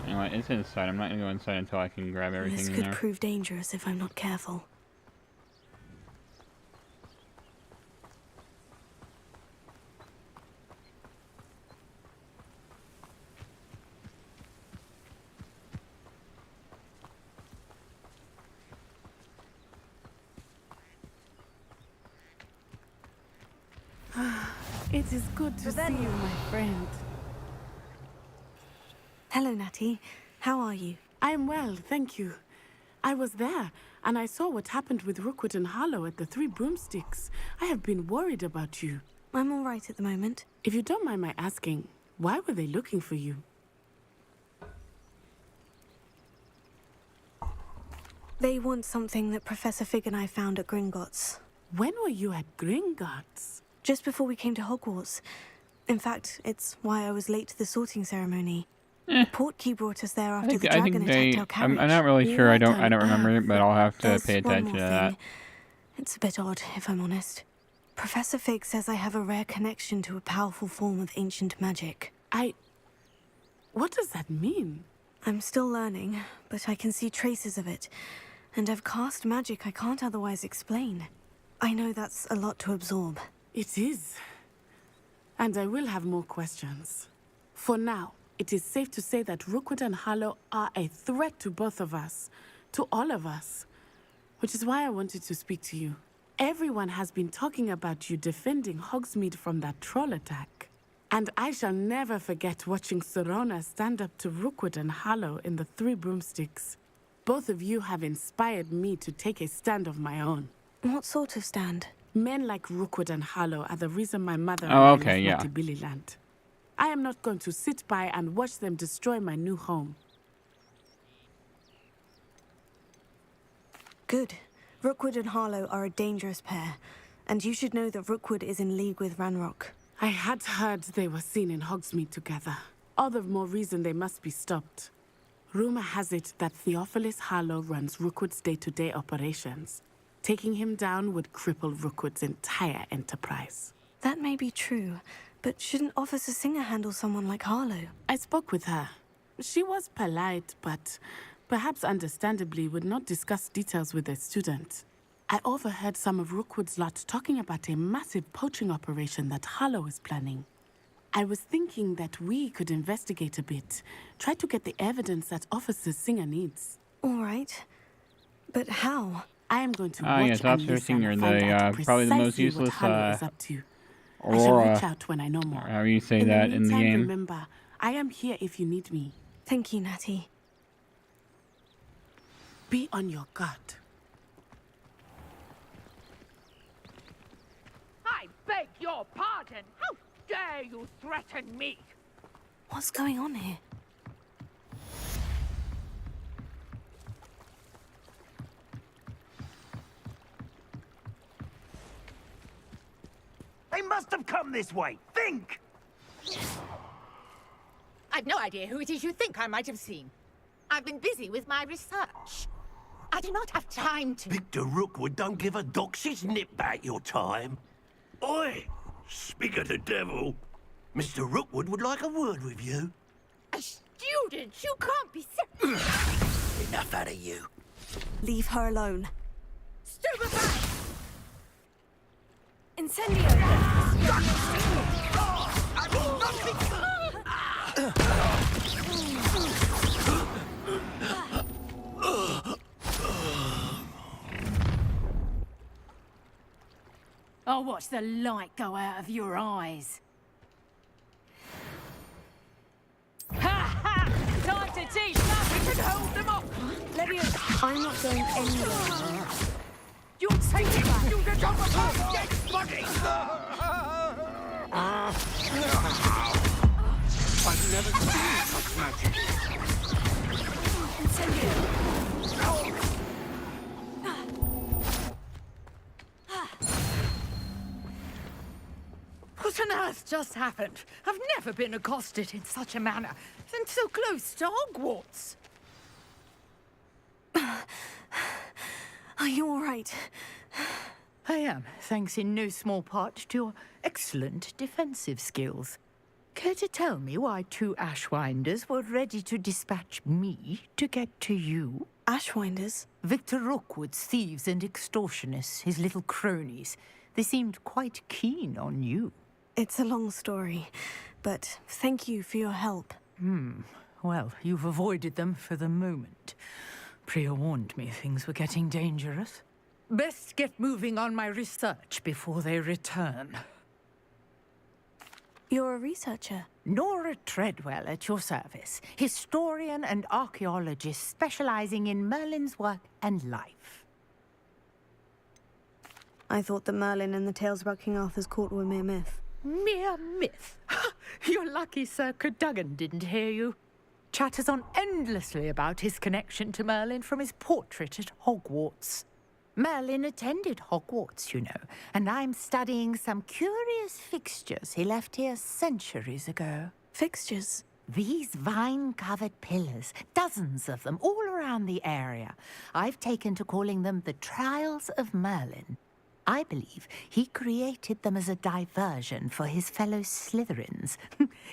Speaker 1: You know what? It's inside. I'm not gonna go inside until I can grab everything
Speaker 17: This
Speaker 1: in
Speaker 17: could
Speaker 1: there.
Speaker 17: prove dangerous if I'm not careful.
Speaker 18: It is good to see you, my friend.
Speaker 17: Hello, Natty. How are you?
Speaker 18: I am well, thank you. I was there, and I saw what happened with Rookwood and Harlow at the Three Broomsticks. I have been worried about you.
Speaker 17: I'm all right at the moment.
Speaker 18: If you don't mind my asking, why were they looking for you?
Speaker 17: They want something that Professor Fig and I found at Gringotts.
Speaker 18: When were you at Gringotts?
Speaker 17: Just before we came to Hogwarts. In fact, it's why I was late to the sorting ceremony. The portkey brought us there after the dragon attacked our carriage.
Speaker 1: I'm not really sure. I don't remember it, but I'll have to
Speaker 17: There's
Speaker 1: pay
Speaker 17: one
Speaker 1: attention
Speaker 17: more
Speaker 1: to that.
Speaker 17: thing. It's a bit odd, if I'm honest. Professor Fig says I have a rare connection to a powerful form of ancient magic.
Speaker 18: What does that mean?
Speaker 17: I'm still learning, but I can see traces of it. And I've cast magic I can't otherwise explain. I know that's a lot to absorb.
Speaker 18: It is. And I will have more questions. For now, it is safe to say that Rookwood and Harlow are a threat to both of us. To all of us. Which is why I wanted to speak to you. Everyone has been talking about you defending Hogsmeade from that troll attack. And I shall never forget watching Serona stand up to Rookwood and Harlow in the Three Broomsticks. Both of you have inspired me to take a stand of my own.
Speaker 17: What sort of stand?
Speaker 18: Men like Rookwood and Harlow are the reason my mother
Speaker 1: Oh,
Speaker 18: and I
Speaker 1: okay, yeah.
Speaker 18: left Matabeleland. I am not going to sit by and watch them destroy my new home.
Speaker 17: Good. Rookwood and Harlow are a dangerous pair. And you should know that Rookwood is in league with Ranrock.
Speaker 18: I had heard they were seen in Hogsmeade together. All the more reason they must be stopped. Rumor has it that Theophilus Harlow runs Rookwood's day-to-day operations. Taking him down would cripple Rookwood's entire enterprise.
Speaker 17: That may be true, but shouldn't Officer Singer handle someone like Harlow?
Speaker 18: I spoke with her. She was polite, but perhaps understandably would not discuss details with a student. I overheard some of Rookwood's lot talking about a massive poaching operation that Harlow is planning. I was thinking that we could investigate a bit, try to get the evidence that Officer Singer needs.
Speaker 17: All right. But how?
Speaker 18: I am going to watch
Speaker 1: yes,
Speaker 18: and
Speaker 1: Officer
Speaker 18: listen
Speaker 1: Singer,
Speaker 18: and find out
Speaker 1: probably the most
Speaker 18: precisely
Speaker 1: useless
Speaker 18: what Harlow is up to. I shall
Speaker 1: Aurora,
Speaker 18: reach out when I know more.
Speaker 1: or however you say
Speaker 18: In
Speaker 1: that in the
Speaker 18: meantime,
Speaker 1: game.
Speaker 18: remember, I am here if you need me.
Speaker 17: Thank you, Natty.
Speaker 18: Be on your guard.
Speaker 19: I beg your pardon. How dare you threaten me?
Speaker 17: What's going on here?
Speaker 20: They must have come this way. Think!
Speaker 15: I've no idea who it is you think I might have seen. I've been busy with my research. I do not have time to...
Speaker 20: Victor Rookwood don't give a doxy's nip back your time. Oi! Speak of the devil. Mr. Rookwood would like a word with you.
Speaker 15: A student? You can't be
Speaker 20: Enough out of you.
Speaker 17: Leave her alone.
Speaker 15: Stupefy!
Speaker 17: Incendio!
Speaker 15: I'll watch the light go out of your eyes. Ha ha! Time to teach nothing can hold them off!
Speaker 17: Levius, I'm not going anywhere.
Speaker 15: You're taking you to jump apart!
Speaker 20: Dead body!
Speaker 9: I've never seen such magic.
Speaker 15: What on earth just happened? I've never been accosted in such a manner, and so close to Hogwarts.
Speaker 17: Are you all right?
Speaker 15: I am, thanks in no small part to your excellent defensive skills. Care to tell me why two Ashwinders were ready to dispatch me to get to you?
Speaker 17: Ashwinders?
Speaker 15: Victor Rookwood's thieves and extortionists, his little cronies. They seemed quite keen on you.
Speaker 17: It's a long story, but thank you for your help.
Speaker 15: Well, you've avoided them for the moment. Priya warned me things were getting dangerous. Best get moving on my research before they return.
Speaker 17: You're a researcher?
Speaker 15: Nora Treadwell at your service. Historian and archaeologist specializing in Merlin's work and life.
Speaker 17: I thought that Merlin and the tales about King Arthur's court were mere myth.
Speaker 15: Mere myth? You're lucky Sir Cadogan didn't hear you. Chatters on endlessly about his connection to Merlin from his portrait at Hogwarts. Merlin attended Hogwarts, you know, and I'm studying some curious fixtures he left here centuries ago.
Speaker 17: Fixtures?
Speaker 15: These vine-covered pillars, dozens of them, all around the area. I've taken to calling them the Trials of Merlin. I believe he created them as a diversion for his fellow Slytherins.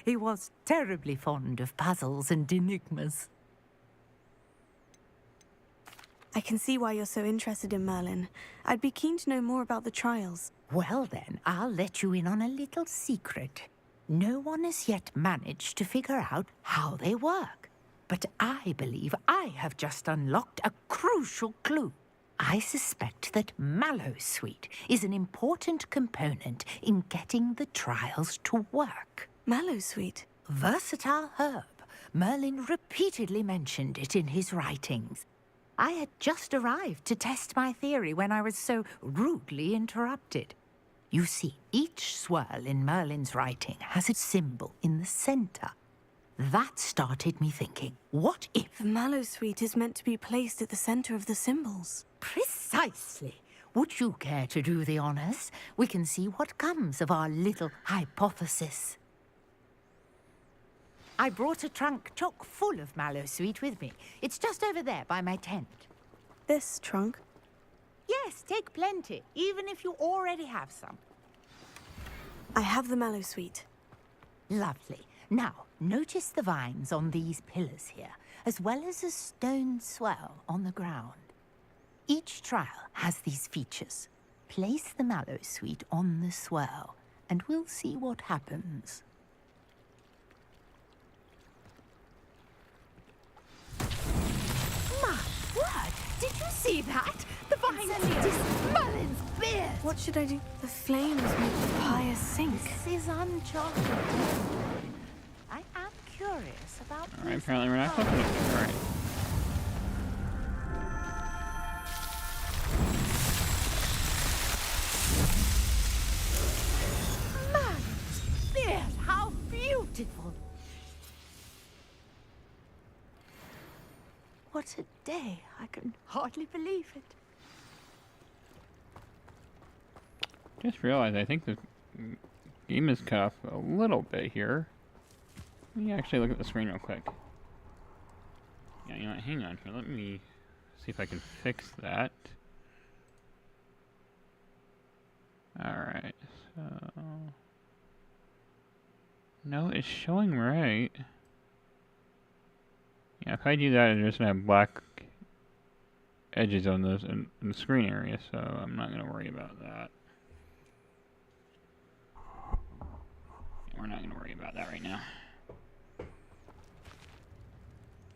Speaker 15: He was terribly fond of puzzles and enigmas.
Speaker 17: I can see why you're so interested in Merlin. I'd be keen to know more about the trials.
Speaker 15: Well then, I'll let you in on a little secret. No one has yet managed to figure out how they work. But I believe I have just unlocked a crucial clue. I suspect that Mallowsweet is an important component in getting the trials to work.
Speaker 17: Mallowsweet?
Speaker 15: Versatile herb. Merlin repeatedly mentioned it in his writings. I had just arrived to test my theory when I was so rudely interrupted. You see, each swirl in Merlin's writing has a symbol in the center. That started me thinking, what if...
Speaker 17: The Mallowsweet is meant to be placed at the center of the symbols.
Speaker 15: Precisely. Would you care to do the honors? We can see what comes of our little hypothesis. I brought a trunk chock full of Mallowsweet with me. It's just over there by my tent.
Speaker 17: This trunk?
Speaker 15: Yes, take plenty, even if you already have some.
Speaker 17: I have the Mallowsweet.
Speaker 15: Lovely. Now, notice the vines on these pillars here, as well as a stone swell on the ground. Each trial has these features. Place the Mallowsweet on the swirl, and we'll see what happens. My word! Did you see that? The vines is Merlin's beard!
Speaker 17: What should I do? The flames make the pyre sink.
Speaker 15: This is uncharted. I am curious about
Speaker 1: Alright, apparently we're not cooking it. Alright.
Speaker 15: Merlin's beard! How beautiful! What a day! I can hardly believe it.
Speaker 1: Just realized I think the game is cut off a little bit here. Let me actually look at the screen real quick. Yeah, you know what? Hang on here. Let me see if I can fix that. Alright, so... No, it's showing right. if I do that, I'm just gonna have black edges on those in the screen area, so I'm not gonna worry about that. We're not gonna worry about that right now.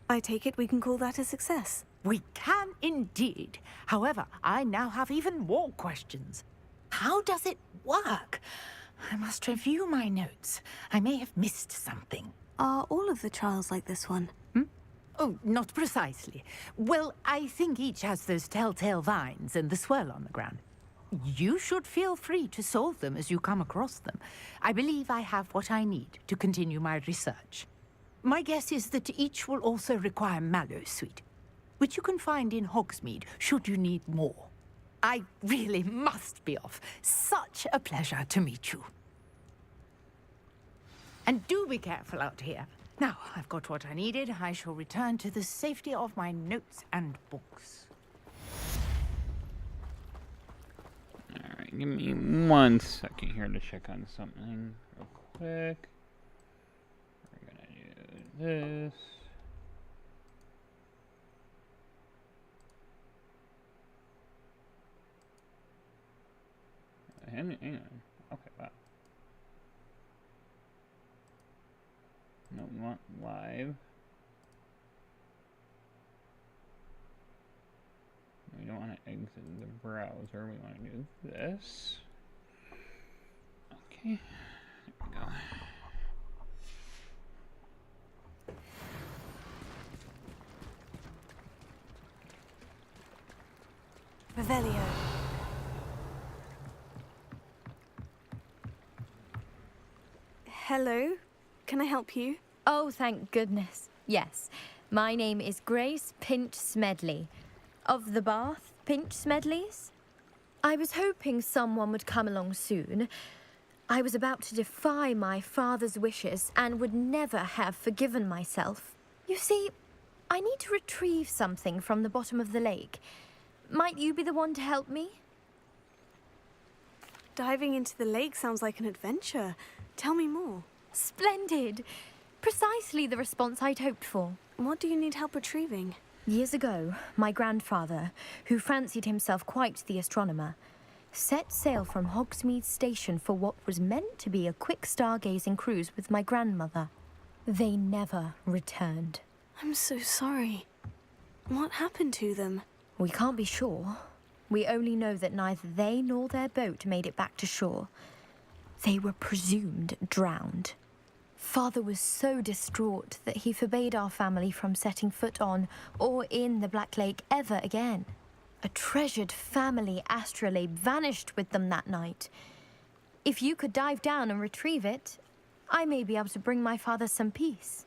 Speaker 17: I take it we can call that a success.
Speaker 15: We can indeed. However, I now have even more questions. How does it work? I must review my notes. I may have missed something.
Speaker 17: Are all of the trials like this one?
Speaker 15: Oh, not precisely. Well, I think each has those telltale vines and the swirl on the ground. You should feel free to solve them as you come across them. I believe I have what I need to continue my research. My guess is that each will also require mallow sweet, which you can find in Hogsmeade should you need more. I really must be off. Such a pleasure to meet you. And do be careful out here. Now, I've got what I needed. I shall return to the safety of my notes and books.
Speaker 1: Alright, give me 1 second here to check on something real quick. We're gonna do this. Hang on. Okay, wow. No, we want live. We don't want to exit the browser. We want to do this. Okay. There we go.
Speaker 17: Revelio. Hello. Can I help you?
Speaker 21: Oh, thank goodness. Yes. My name is Grace Pinch Smedley. Of the Bath Pinch Smedleys? I was hoping someone would come along soon. I was about to defy my father's wishes and would never have forgiven myself. You see, I need to retrieve something from the bottom of the lake. Might you be the one to help me?
Speaker 17: Diving into the lake sounds like an adventure. Tell me more.
Speaker 21: Splendid! Precisely the response I'd hoped for.
Speaker 17: What do you need help retrieving?
Speaker 21: Years ago, my grandfather, who fancied himself quite the astronomer, set sail from Hogsmeade Station for what was meant to be a quick stargazing cruise with my grandmother. They never returned.
Speaker 17: I'm so sorry. What happened to them?
Speaker 21: We can't be sure. We only know that neither they nor their boat made it back to shore. They were presumed drowned. Father was so distraught that he forbade our family from setting foot on or in the Black Lake ever again. A treasured family astrolabe vanished with them that night. If you could dive down and retrieve it, I may be able to bring my father some peace.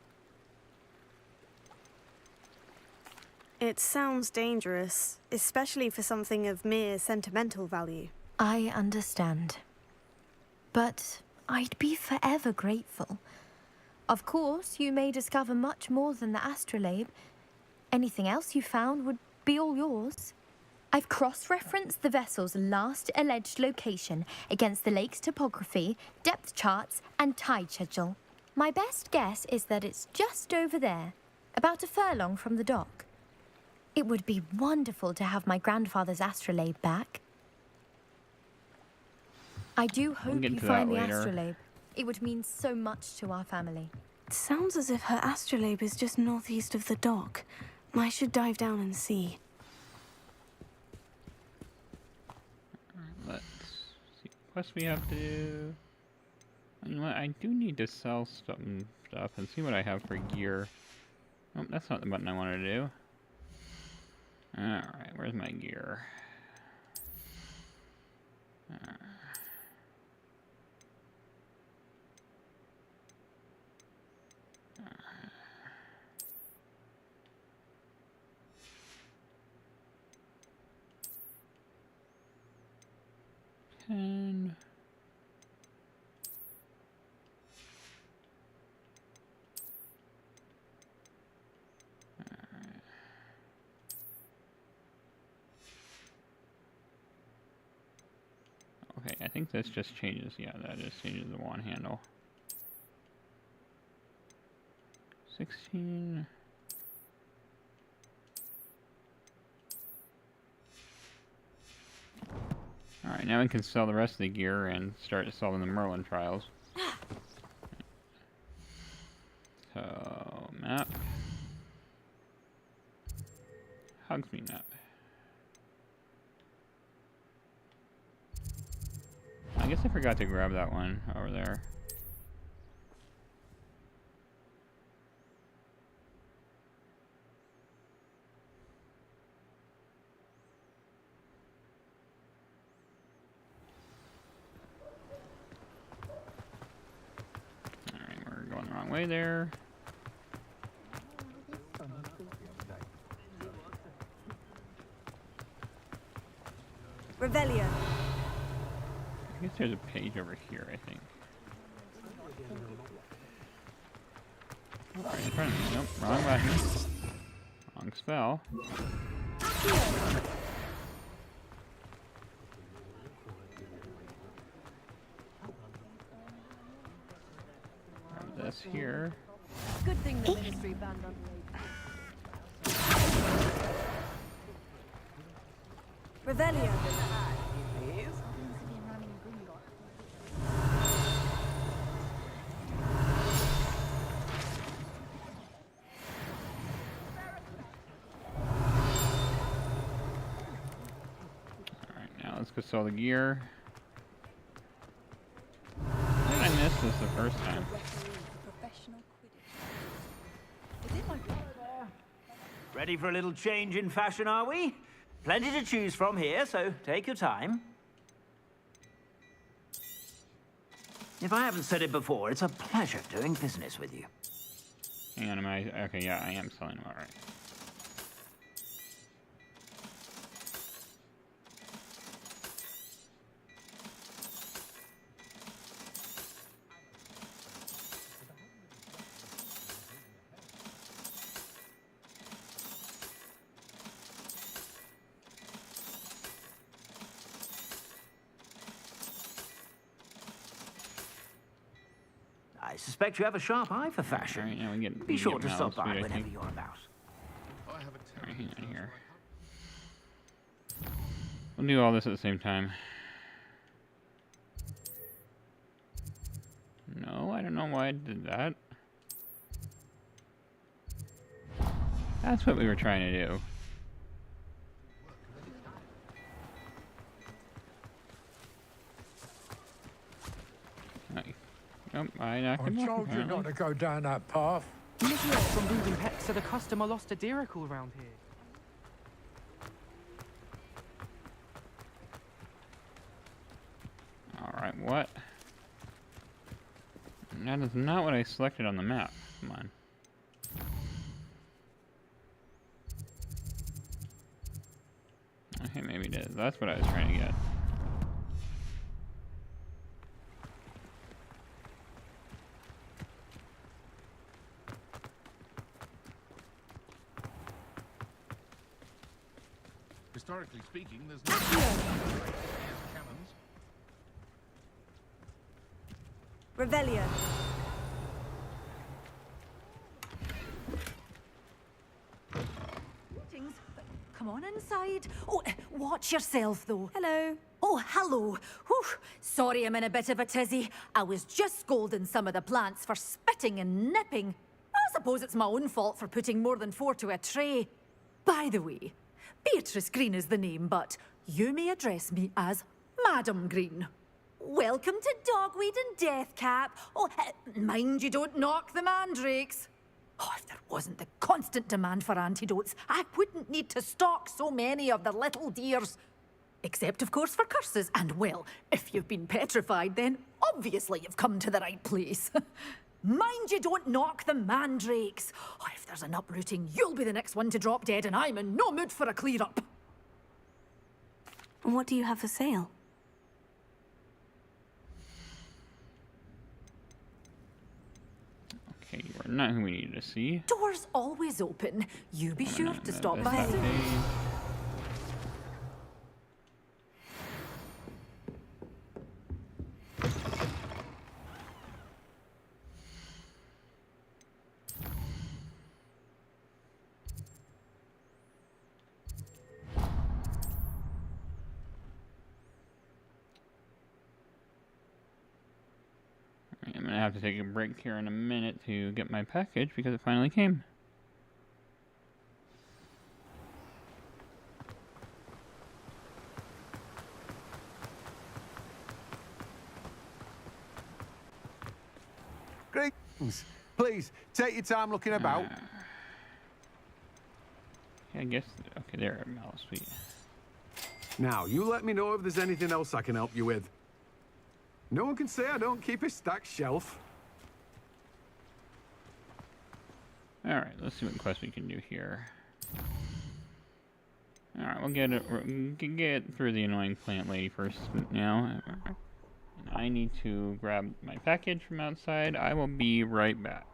Speaker 17: It sounds dangerous, especially for something of mere sentimental value.
Speaker 21: I understand. But I'd be forever grateful. Of course, you may discover much more than the astrolabe. Anything else you found would be all yours. I've cross-referenced the vessel's last alleged location against the lake's topography, depth charts, and tide schedule. My best guess is that it's just over there, about a furlong from the dock. It would be wonderful to have my grandfather's astrolabe back. I do hope you find the astrolabe. It would mean so much to our family.
Speaker 17: It sounds as if her astrolabe is just northeast of the dock. I should dive down and see.
Speaker 1: Let's see what quests we have to do. You know what? I do need to sell stuff and see what I have for gear. Oh, that's not the button I wanted to do. Alright, where's my gear? Ten. Okay, I think this just changes. Yeah, that just changes the wand handle. 16. Alright, now we can sell the rest of the gear and start selling the Merlin trials. So, map. Hugsby map. I guess I forgot to grab that one over there. Alright, we're going the wrong way there.
Speaker 17: Revelio.
Speaker 1: I guess there's a page over here, I think. Right in front of me. Nope, wrong button. Wrong spell. Grab this here.
Speaker 2: Good thing the ministry banned on
Speaker 17: Revelio.
Speaker 1: Let's go sell the gear. How did I miss this the first time?
Speaker 22: Ready for a little change in fashion, are we? Plenty to choose from here, so take your time. If I haven't said it before, it's a pleasure doing business with you.
Speaker 1: Hang on, okay, yeah, I am selling them, alright.
Speaker 22: I suspect you have a sharp eye for fashion.
Speaker 1: Right, yeah,
Speaker 22: Be sure to stop
Speaker 1: mouse,
Speaker 22: by
Speaker 1: I
Speaker 22: whenever
Speaker 1: think.
Speaker 22: you're about.
Speaker 1: Alright, hang on here. We'll do all this at the same time. No, I don't know why I did that. That's what we were trying to do. Nope, I knocked him
Speaker 23: I
Speaker 1: off,
Speaker 23: told you
Speaker 1: apparently.
Speaker 23: not to go down that path.
Speaker 24: From breeding pets, so the customer lost a deeracle round here.
Speaker 1: Alright, what? That is not what I selected on the map. Come on. Okay, maybe it is. That's what I was trying to get.
Speaker 16: Historically speaking, there's no cannons.
Speaker 17: Revelio.
Speaker 25: Come on inside. Oh, watch yourself, though.
Speaker 17: Hello.
Speaker 25: Oh, hello. Whew. Sorry I'm in a bit of a tizzy. I was just scolding some of the plants for spitting and nipping. I suppose it's my own fault for putting more than 4 to a tray. By the way, Beatrice Green is the name, but you may address me as Madam Green. Welcome to Dogweed and Deathcap. Oh, mind you don't knock the mandrakes. Oh, if there wasn't the constant demand for antidotes, I wouldn't need to stock so many of the little dears. Except, of course, for curses. And, well, if you've been petrified, then obviously you've come to the right place. Mind you don't knock the mandrakes. Oh, if there's an uprooting, you'll be the next one to drop dead, and I'm in no mood for a clear-up.
Speaker 17: And what do you have for sale?
Speaker 1: Okay, you are not who we needed to see.
Speaker 25: Door's always open. You be sure to stop
Speaker 1: That's
Speaker 25: by
Speaker 1: that
Speaker 25: soon.
Speaker 1: page. have to take a break here in a minute to get my package because it finally came.
Speaker 4: Greetings. Please, take your time looking about.
Speaker 1: I guess, okay, there, Mouse, sweet.
Speaker 4: Now, you let me know if there's anything else I can help you with. No one can say I don't keep a stacked shelf.
Speaker 1: Alright, let's see what quest we can do here. Alright, we'll get through the annoying plant lady first now. I need to grab my package from outside. I will be right back.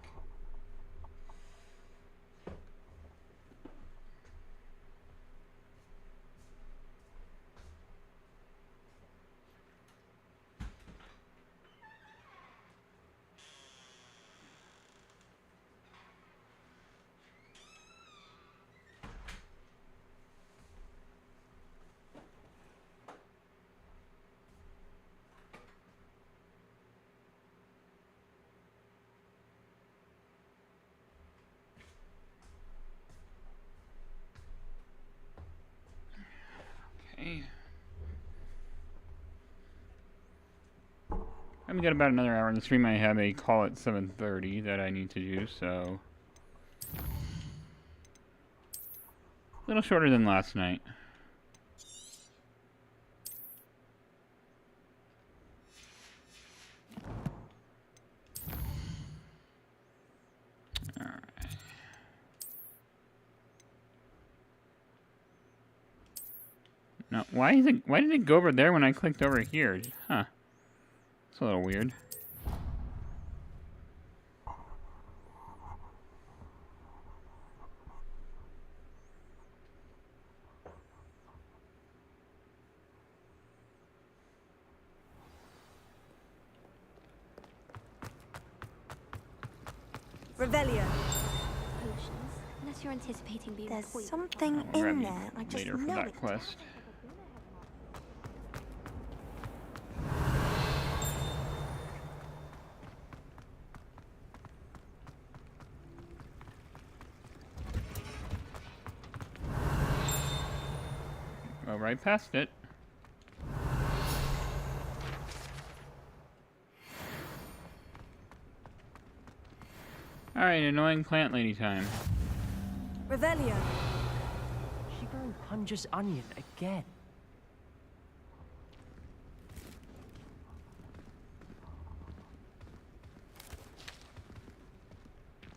Speaker 1: I've got about another hour in the stream. I have a call at 7:30 that I need to do, so a little shorter than last night. Alright. No, why did it go over there when I clicked over here? Huh. It's a little weird.
Speaker 17: Revelio.
Speaker 5: Potions, unless you're anticipating being
Speaker 3: There's
Speaker 5: poisoned.
Speaker 3: something in there. I just
Speaker 1: Later for
Speaker 3: know
Speaker 1: that
Speaker 3: it.
Speaker 1: quest. Go right past it. Alright, annoying plant lady time.
Speaker 17: Revelio.
Speaker 24: Sugar and Punja's onion again.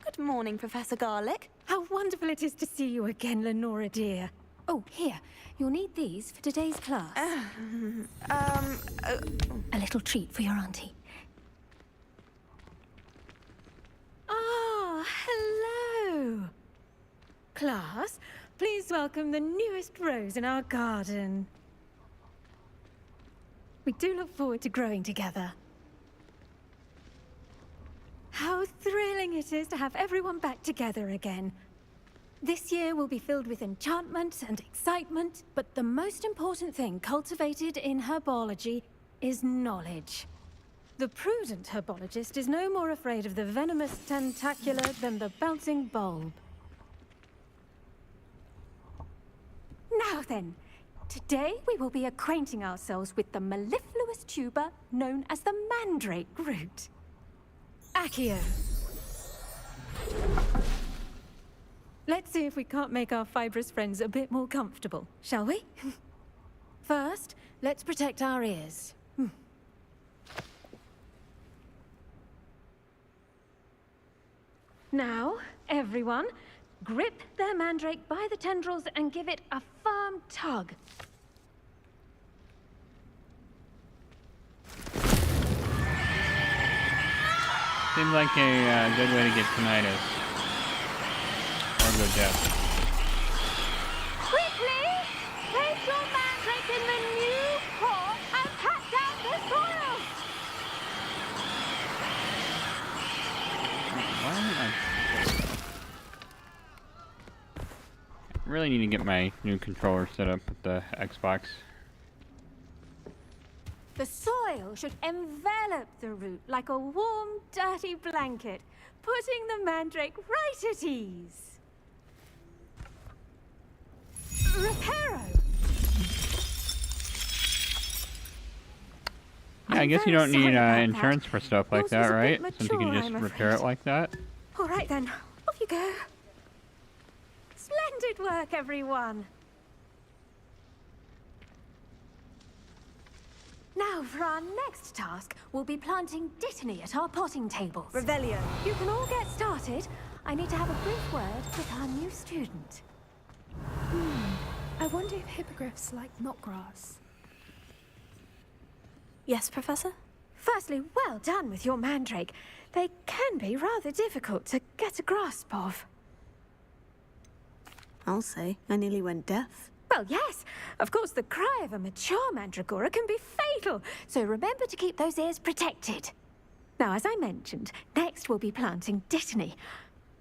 Speaker 17: Good morning, Professor Garlic.
Speaker 8: How wonderful it is to see you again, Lenora dear. Oh, here. You'll need these for today's class. A little treat for your auntie. Ah, hello. Class, please welcome the newest rose in our garden. We do look forward to growing together. How thrilling it is to have everyone back together again. This year will be filled with enchantment and excitement, but the most important thing cultivated in herbology is knowledge. The prudent herbologist is no more afraid of the venomous tentacula than the bouncing bulb. Now then, today we will be acquainting ourselves with the mellifluous tuber known as the mandrake root. Accio. Let's see if we can't make our fibrous friends a bit more comfortable, shall we? First, let's protect our ears. Now, everyone, grip their mandrake by the tendrils and give it a firm tug.
Speaker 1: Seems like a good way to get tinnitus. Or go deaf.
Speaker 19: Quickly! Place your mandrake in the new pot and pat down the soil!
Speaker 1: Why am I really need to get my new controller set up with the Xbox.
Speaker 8: The soil should envelop the root like a warm, dirty blanket, putting the mandrake right at ease. Reparo!
Speaker 1: Yeah, I guess you don't need insurance
Speaker 8: that.
Speaker 1: for stuff like
Speaker 8: Yours
Speaker 1: that,
Speaker 8: was a
Speaker 1: right?
Speaker 8: bit
Speaker 1: Since you can
Speaker 8: mature,
Speaker 1: just
Speaker 8: I'm
Speaker 1: repair it
Speaker 8: afraid.
Speaker 1: like that.
Speaker 8: All right then, off you go. Splendid work, everyone. Now, for our next task, we'll be planting dittany at our potting tables.
Speaker 17: Revelio.
Speaker 8: You can all get started. I need to have a brief word with our new student.
Speaker 7: I wonder if hippogriffs like knotgrass.
Speaker 17: Yes, Professor?
Speaker 8: Firstly, well done with your mandrake. They can be rather difficult to get a grasp of.
Speaker 17: I'll say. I nearly went deaf.
Speaker 8: Well, yes. Of course, the cry of a mature mandragora can be fatal, so remember to keep those ears protected. Now, as I mentioned, next we'll be planting dittany.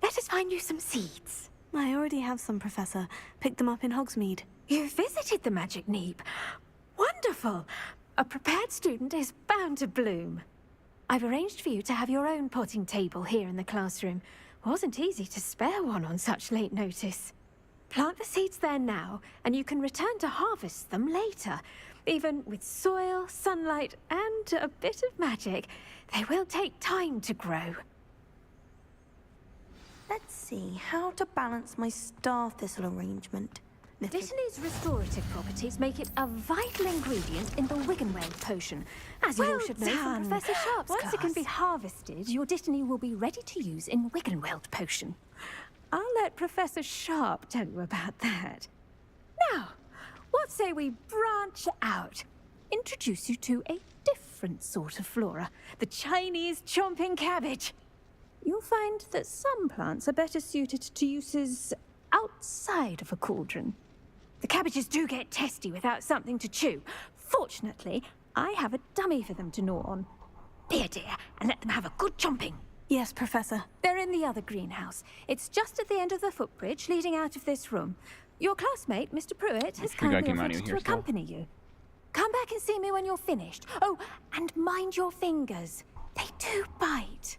Speaker 8: Let us find you some seeds.
Speaker 17: I already have some, Professor. Picked them up in Hogsmeade.
Speaker 8: You visited the Magic Neep. Wonderful. A prepared student is bound to bloom. I've arranged for you to have your own potting table here in the classroom. Wasn't easy to spare one on such late notice. Plant the seeds there now, and you can return to harvest them later. Even with soil, sunlight, and a bit of magic, they will take time to grow.
Speaker 17: Let's see, how to balance my star thistle arrangement.
Speaker 8: Dittany's restorative properties make it a vital ingredient in the Wiggenweld potion. As you all should know from Professor Sharp's Once it can be harvested, your dittany will be ready to use in Wiggenweld potion. I'll let Professor Sharp tell you about that. Now, what say we branch out? Introduce you to a different sort of flora, the Chinese chomping cabbage. You'll find that some plants are better suited to uses outside of a cauldron. The cabbages do get testy without something to chew. Fortunately, I have a dummy for them to gnaw on. Be a dear and let them have a good chomping.
Speaker 17: Yes, Professor.
Speaker 8: They're in the other greenhouse. It's just at the end of the footbridge leading out of this room. Your classmate, Mr. Pruitt, has kindly offered to accompany you. Come back and see me when you're finished. Oh, and mind your fingers. They do bite.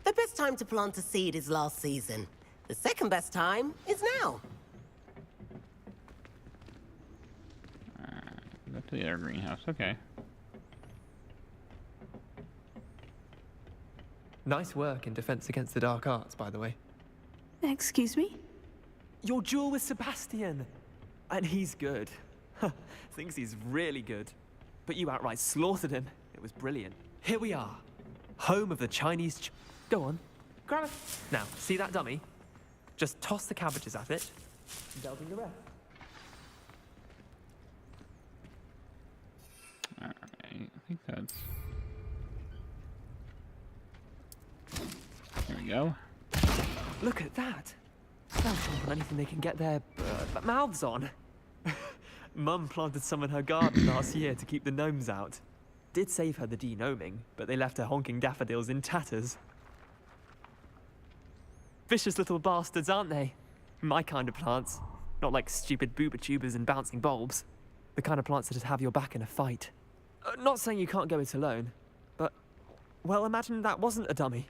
Speaker 10: The best time to plant a seed is last season. The second best time is now.
Speaker 1: Go to the other greenhouse. Okay.
Speaker 24: Nice work in Defense Against the Dark Arts, by the way.
Speaker 17: Excuse me?
Speaker 24: Your duel with Sebastian! And he's good. Thinks he's really good. But you outright slaughtered him. It was brilliant. Here we are. Home of the Chinese Go on. Grab it. Now, see that dummy? Just toss the cabbages at it. And they'll do the rest.
Speaker 1: Alright, I think that's... There we go.
Speaker 24: Look at that. They'll chomp on anything they can get their mouths on. Mum planted some in her garden last year to keep the gnomes out. Did save her the de-gnoming, but they left her honking daffodils in tatters. Vicious little bastards, aren't they? My kind of plants. Not like stupid booba tubers and bouncing bulbs. The kind of plants that'd have your back in a fight. Not saying you can't go it alone, but... Well, imagine that wasn't a dummy.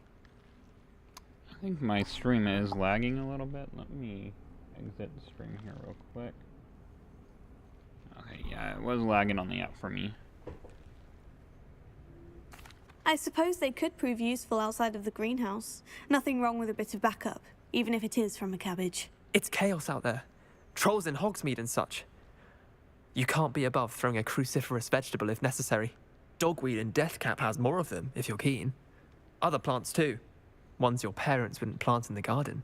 Speaker 1: I think my stream is lagging a little bit. Let me exit the stream here real quick. Okay, yeah, it was lagging on the app for me.
Speaker 17: I suppose they could prove useful outside of the greenhouse. Nothing wrong with a bit of backup, even if it is from a cabbage.
Speaker 24: It's chaos out there. Trolls in Hogsmeade and such. You can't be above throwing a cruciferous vegetable if necessary. Dogweed and deathcap has more of them, if you're keen. Other plants too. Ones your parents wouldn't plant in the garden.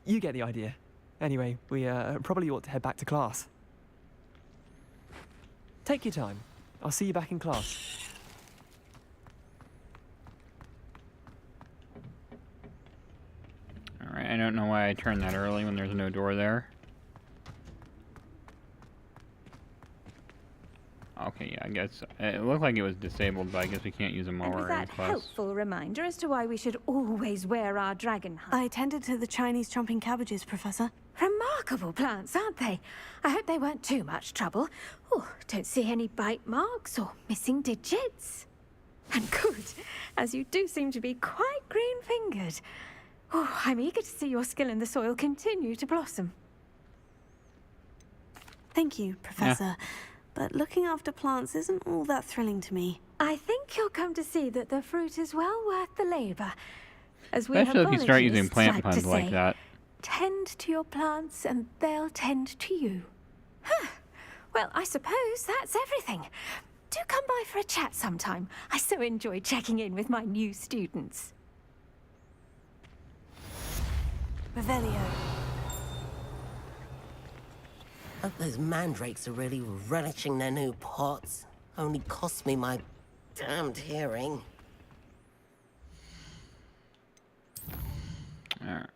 Speaker 24: You get the idea. Anyway, we probably ought to head back to class. Take your time. I'll see you back in class.
Speaker 1: Alright, I don't know why I turned that early when there's no door there. Okay, yeah, I guess it looked like it was disabled, but I guess we can't use a
Speaker 8: And
Speaker 1: mower
Speaker 8: with
Speaker 1: in
Speaker 8: that
Speaker 1: class.
Speaker 8: helpful reminder as to why we should always wear our dragon hunt.
Speaker 17: I attended to the Chinese chomping cabbages, Professor.
Speaker 8: Remarkable. remarkable plants, aren't they? I hope they weren't too much trouble. Oh, don't see any bite marks or missing digits. And good, as you do seem to be quite green-fingered. Oh, I'm eager to see your skill in the soil continue to blossom.
Speaker 17: Thank you, Professor. But looking after plants isn't all that thrilling to me.
Speaker 8: I think you'll come to see that the fruit is well worth the labor. As we
Speaker 1: Especially if you start using
Speaker 8: herbologists
Speaker 1: plant
Speaker 8: like
Speaker 1: puns
Speaker 8: to
Speaker 1: like
Speaker 8: say,
Speaker 1: that.
Speaker 8: tend to your plants and they'll tend to you. Huh. Well, I suppose that's everything. Do come by for a chat sometime. I so enjoy checking in with my new students.
Speaker 17: Revelio.
Speaker 10: Hope those mandrakes are really relishing their new pots. Only cost me my damned hearing.
Speaker 1: Alright.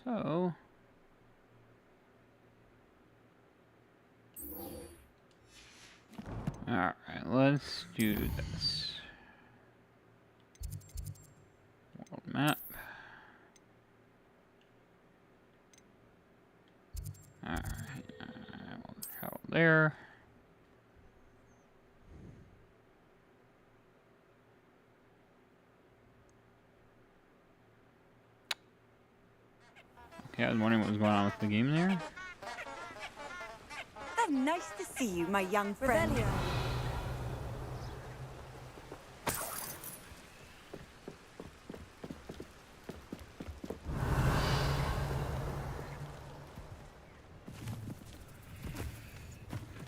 Speaker 1: So... Alright, let's do this. World map. Alright, we'll travel there. Okay, I was wondering what was going on with the game there.
Speaker 11: Nice to see you, my young friend.
Speaker 17: Revelio.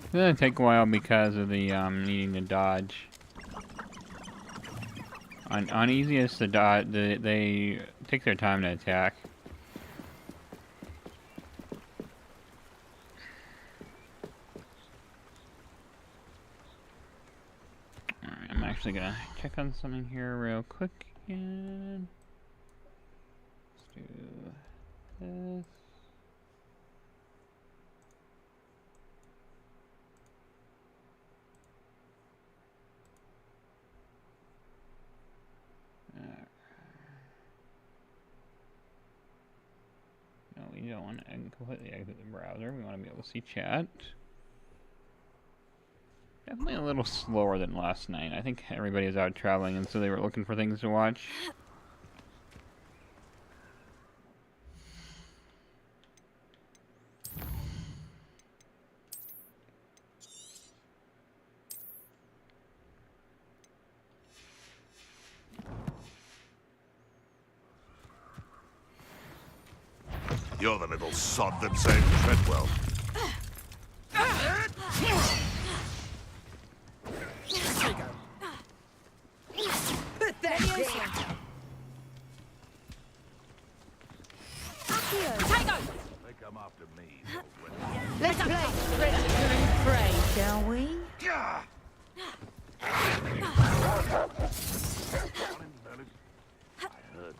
Speaker 1: It's gonna take a while because of the needing to dodge. On easiest to dodge, they take their time to attack. Alright, I'm actually gonna check on something here real quick again. Let's do this. No, we don't want to completely exit the browser. We want to be able to see chat. Definitely a little slower than last night. I think everybody was out traveling and so they were looking for things to watch.
Speaker 16: You're the little sod that saved Treadwell. They come after me.
Speaker 15: Let's play Predator and Prey, shall we?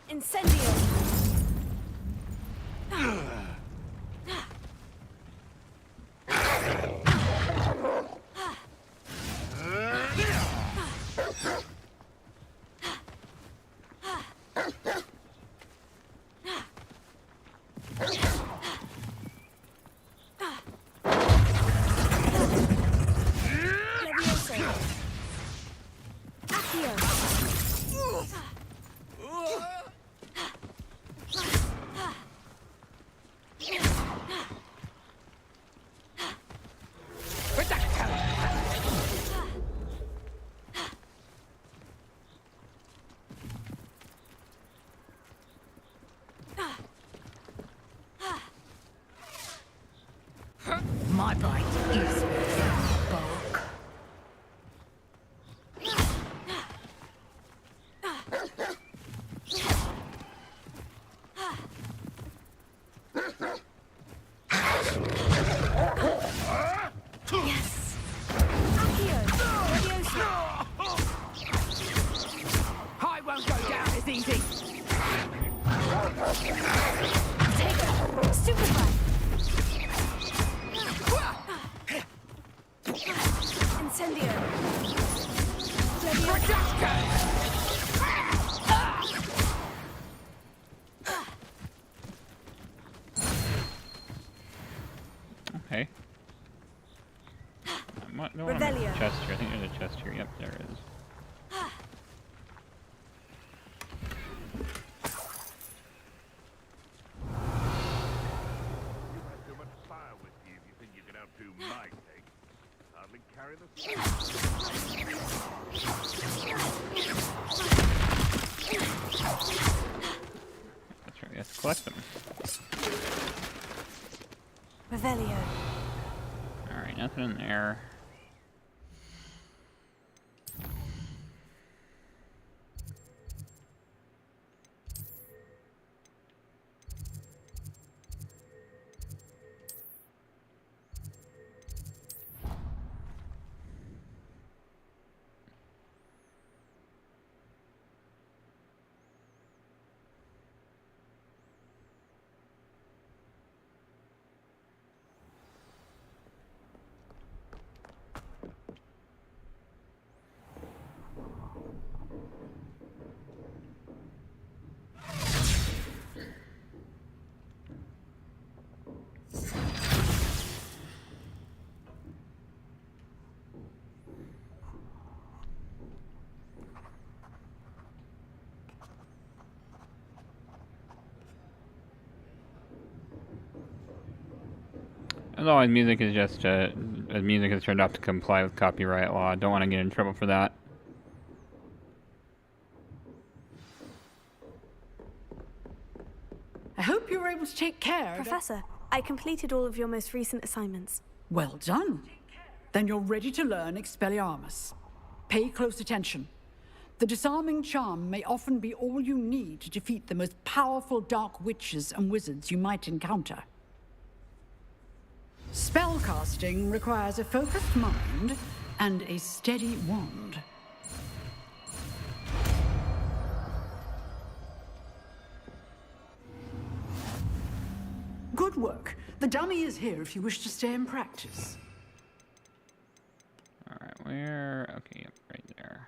Speaker 17: Incendio.
Speaker 15: My bite is bulk.
Speaker 17: Yes. Accio. Leviosa.
Speaker 15: I won't go down as easy.
Speaker 17: Take it. Super fight.
Speaker 1: don't want to make a chest here. I think there's a chest here. Yep, there is. That's right, we have to collect them.
Speaker 17: Revelio.
Speaker 1: Alright, nothing in there. As always, music is just, music is turned off to comply with copyright law. Don't want to get in trouble for that.
Speaker 6: I hope you were able to take care.
Speaker 17: Professor, I completed all of your most recent assignments.
Speaker 6: Well done. Then you're ready to learn Expelliarmus. Pay close attention. The disarming charm may often be all you need to defeat the most powerful dark witches and wizards you might encounter. Spellcasting requires a focused mind and a steady wand. Good work. The dummy is here if you wish to stay and practice.
Speaker 1: Alright, where? Okay, yep, right there.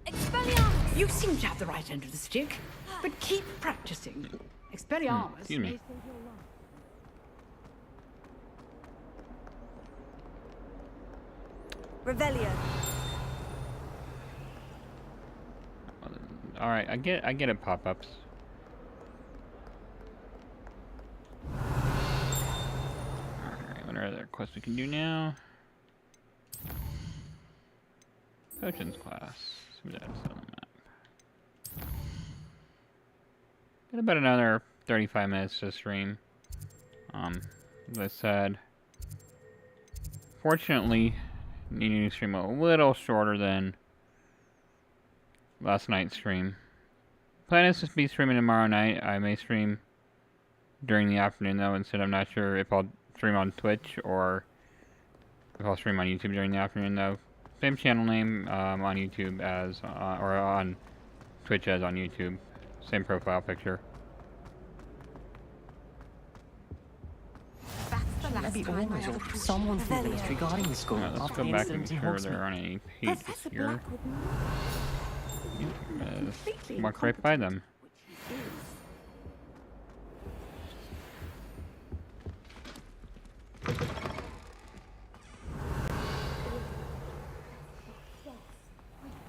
Speaker 6: Expelliarmus! You seem to have the right end of the stick, but keep practicing. Expelliarmus
Speaker 1: excuse me.
Speaker 6: may save your life.
Speaker 17: Revelio.
Speaker 1: Alright, I get it, pop-ups. Alright, what are other quests we can do now? Potions class. See what that's on the map. Got about another 35 minutes to stream. As I said, fortunately, needing to stream a little shorter than last night's stream. Plan is to be streaming tomorrow night. I may stream during the afternoon though. Instead, I'm not sure if I'll stream on Twitch or if I'll stream on YouTube during the afternoon though. Same channel name on YouTube as, or on Twitch as on YouTube. Same profile picture.
Speaker 10: Maybe always or someone from the ministry guarding the school.
Speaker 1: Let's go back and make sure there aren't any pages here. Walk right by them.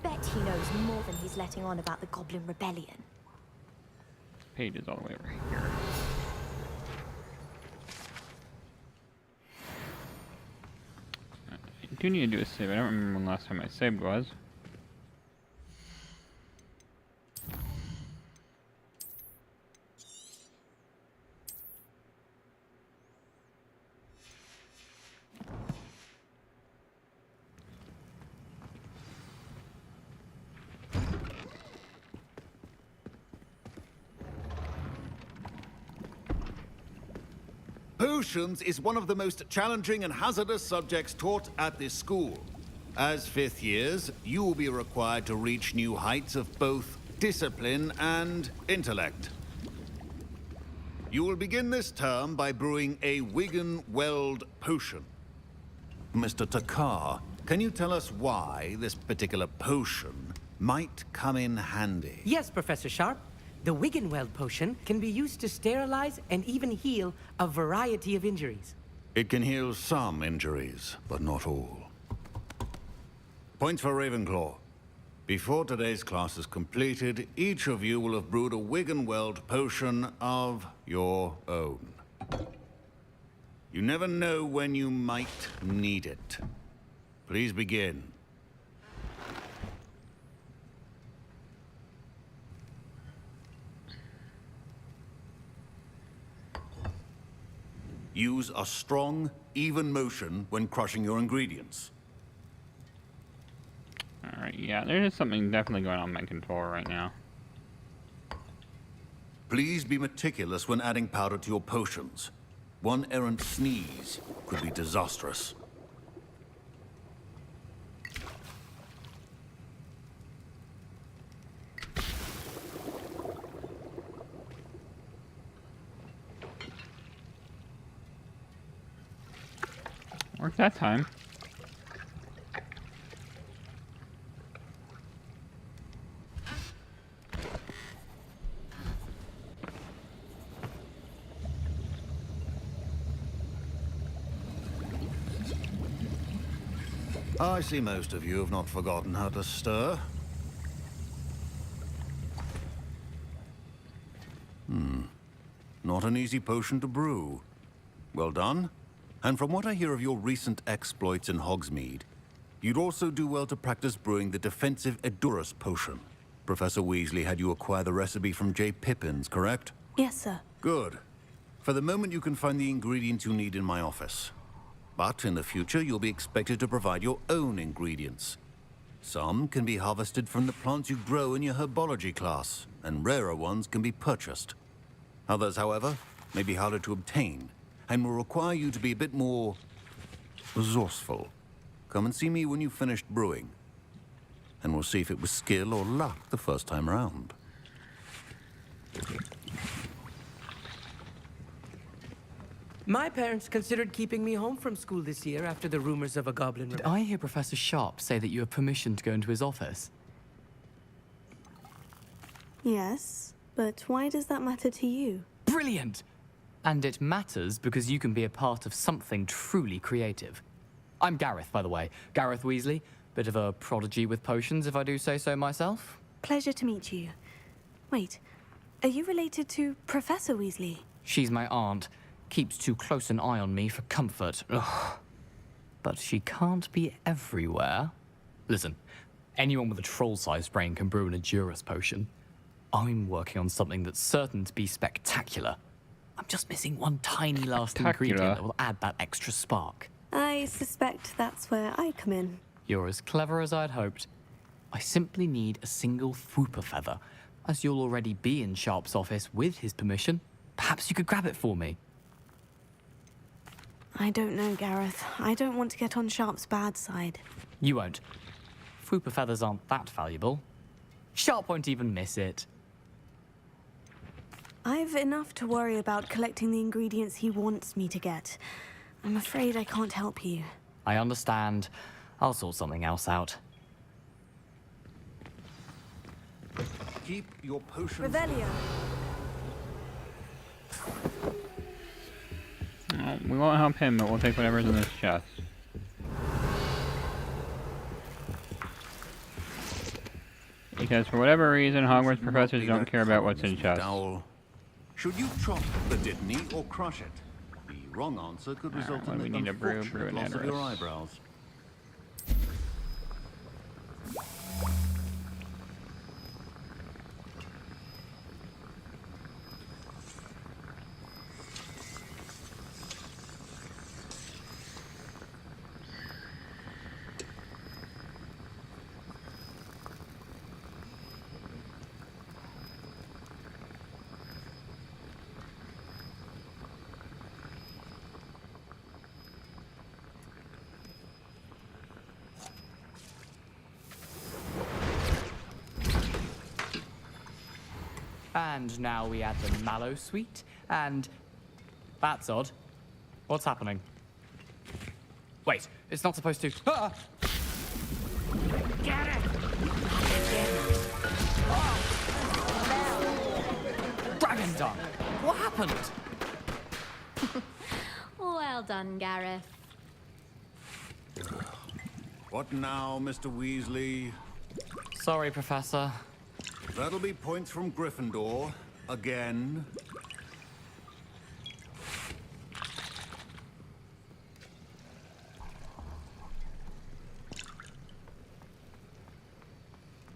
Speaker 21: Bet he knows more than he's letting on about the Goblin Rebellion.
Speaker 1: Page is all the way over here. I do need to do a save. I don't remember when last time I saved was.
Speaker 16: Potions is one of the most challenging and hazardous subjects taught at this school. As fifth years, you will be required to reach new heights of both discipline and intellect. You will begin this term by brewing a Wigan Weld potion. Mr. Takar, can you tell us why this particular potion might come in handy?
Speaker 12: Yes, Professor Sharp. The Wiggenweld potion can be used to sterilize and even heal a variety of injuries.
Speaker 16: It can heal some injuries, but not all. Points for Ravenclaw. Before today's class is completed, each of you will have brewed a Wiggenweld potion of your own. You never know when you might need it. Please begin. Use a strong, even motion when crushing your ingredients.
Speaker 1: Alright, yeah, there's something definitely going on in my controller right now.
Speaker 16: Please be meticulous when adding powder to your potions. One errant sneeze could be disastrous.
Speaker 1: Worked that time.
Speaker 16: I see most of you have not forgotten how to stir. Not an easy potion to brew. Well done. And from what I hear of your recent exploits in Hogsmeade, you'd also do well to practice brewing the defensive Edurus potion. Professor Weasley had you acquire the recipe from J. Pippin's, correct?
Speaker 17: Yes, sir.
Speaker 16: Good. For the moment, you can find the ingredients you need in my office. But in the future, you'll be expected to provide your own ingredients. Some can be harvested from the plants you grow in your herbology class, and rarer ones can be purchased. Others, however, may be harder to obtain, and will require you to be a bit more resourceful. Come and see me when you've finished brewing, and we'll see if it was skill or luck the first time around.
Speaker 12: My parents considered keeping me home from school this year after the rumors of a goblin.
Speaker 13: Did I hear Professor Sharp say that you have permission to go into his office?
Speaker 17: Yes, but why does that matter to you?
Speaker 13: Brilliant! And it matters because you can be a part of something truly creative. I'm Gareth, by the way. Gareth Weasley. Bit of a prodigy with potions, if I do say so myself.
Speaker 17: Pleasure to meet you. Wait, are you related to Professor Weasley?
Speaker 13: She's my aunt. Keeps too close an eye on me for comfort. Ugh. But she can't be everywhere. Listen, anyone with a troll-sized brain can brew an Edurus potion. I'm working on something that's certain to be spectacular. I'm just missing one tiny last ingredient that will add that extra spark.
Speaker 17: I suspect that's where I come in.
Speaker 13: You're as clever as I'd hoped. I simply need a single Fwooper feather. As you'll already be in Sharp's office with his permission, perhaps you could grab it for me.
Speaker 17: I don't know, Gareth. I don't want to get on Sharp's bad side.
Speaker 13: You won't. Fwooper feathers aren't that valuable. Sharp won't even miss it.
Speaker 17: I've enough to worry about collecting the ingredients he wants me to get. I'm afraid I can't help you.
Speaker 13: I understand. I'll sort something else out.
Speaker 16: Keep your potion.
Speaker 17: Revelio.
Speaker 1: Well, we won't help him, but we'll take whatever's in this chest. Because for whatever reason, Hogwarts professors don't care about what's in chests.
Speaker 16: Should you chop the Dittany or crush it? The wrong answer could result in the unfortunate loss of your eyebrows.
Speaker 13: And now we add the mallow sweet, and... That's odd. What's happening? Wait, it's not supposed to... Ah!
Speaker 19: Get it!
Speaker 13: this done? What happened?
Speaker 21: Well done, Gareth.
Speaker 16: What now, Mr. Weasley?
Speaker 13: Sorry, Professor.
Speaker 16: That'll be points from Gryffindor. Again.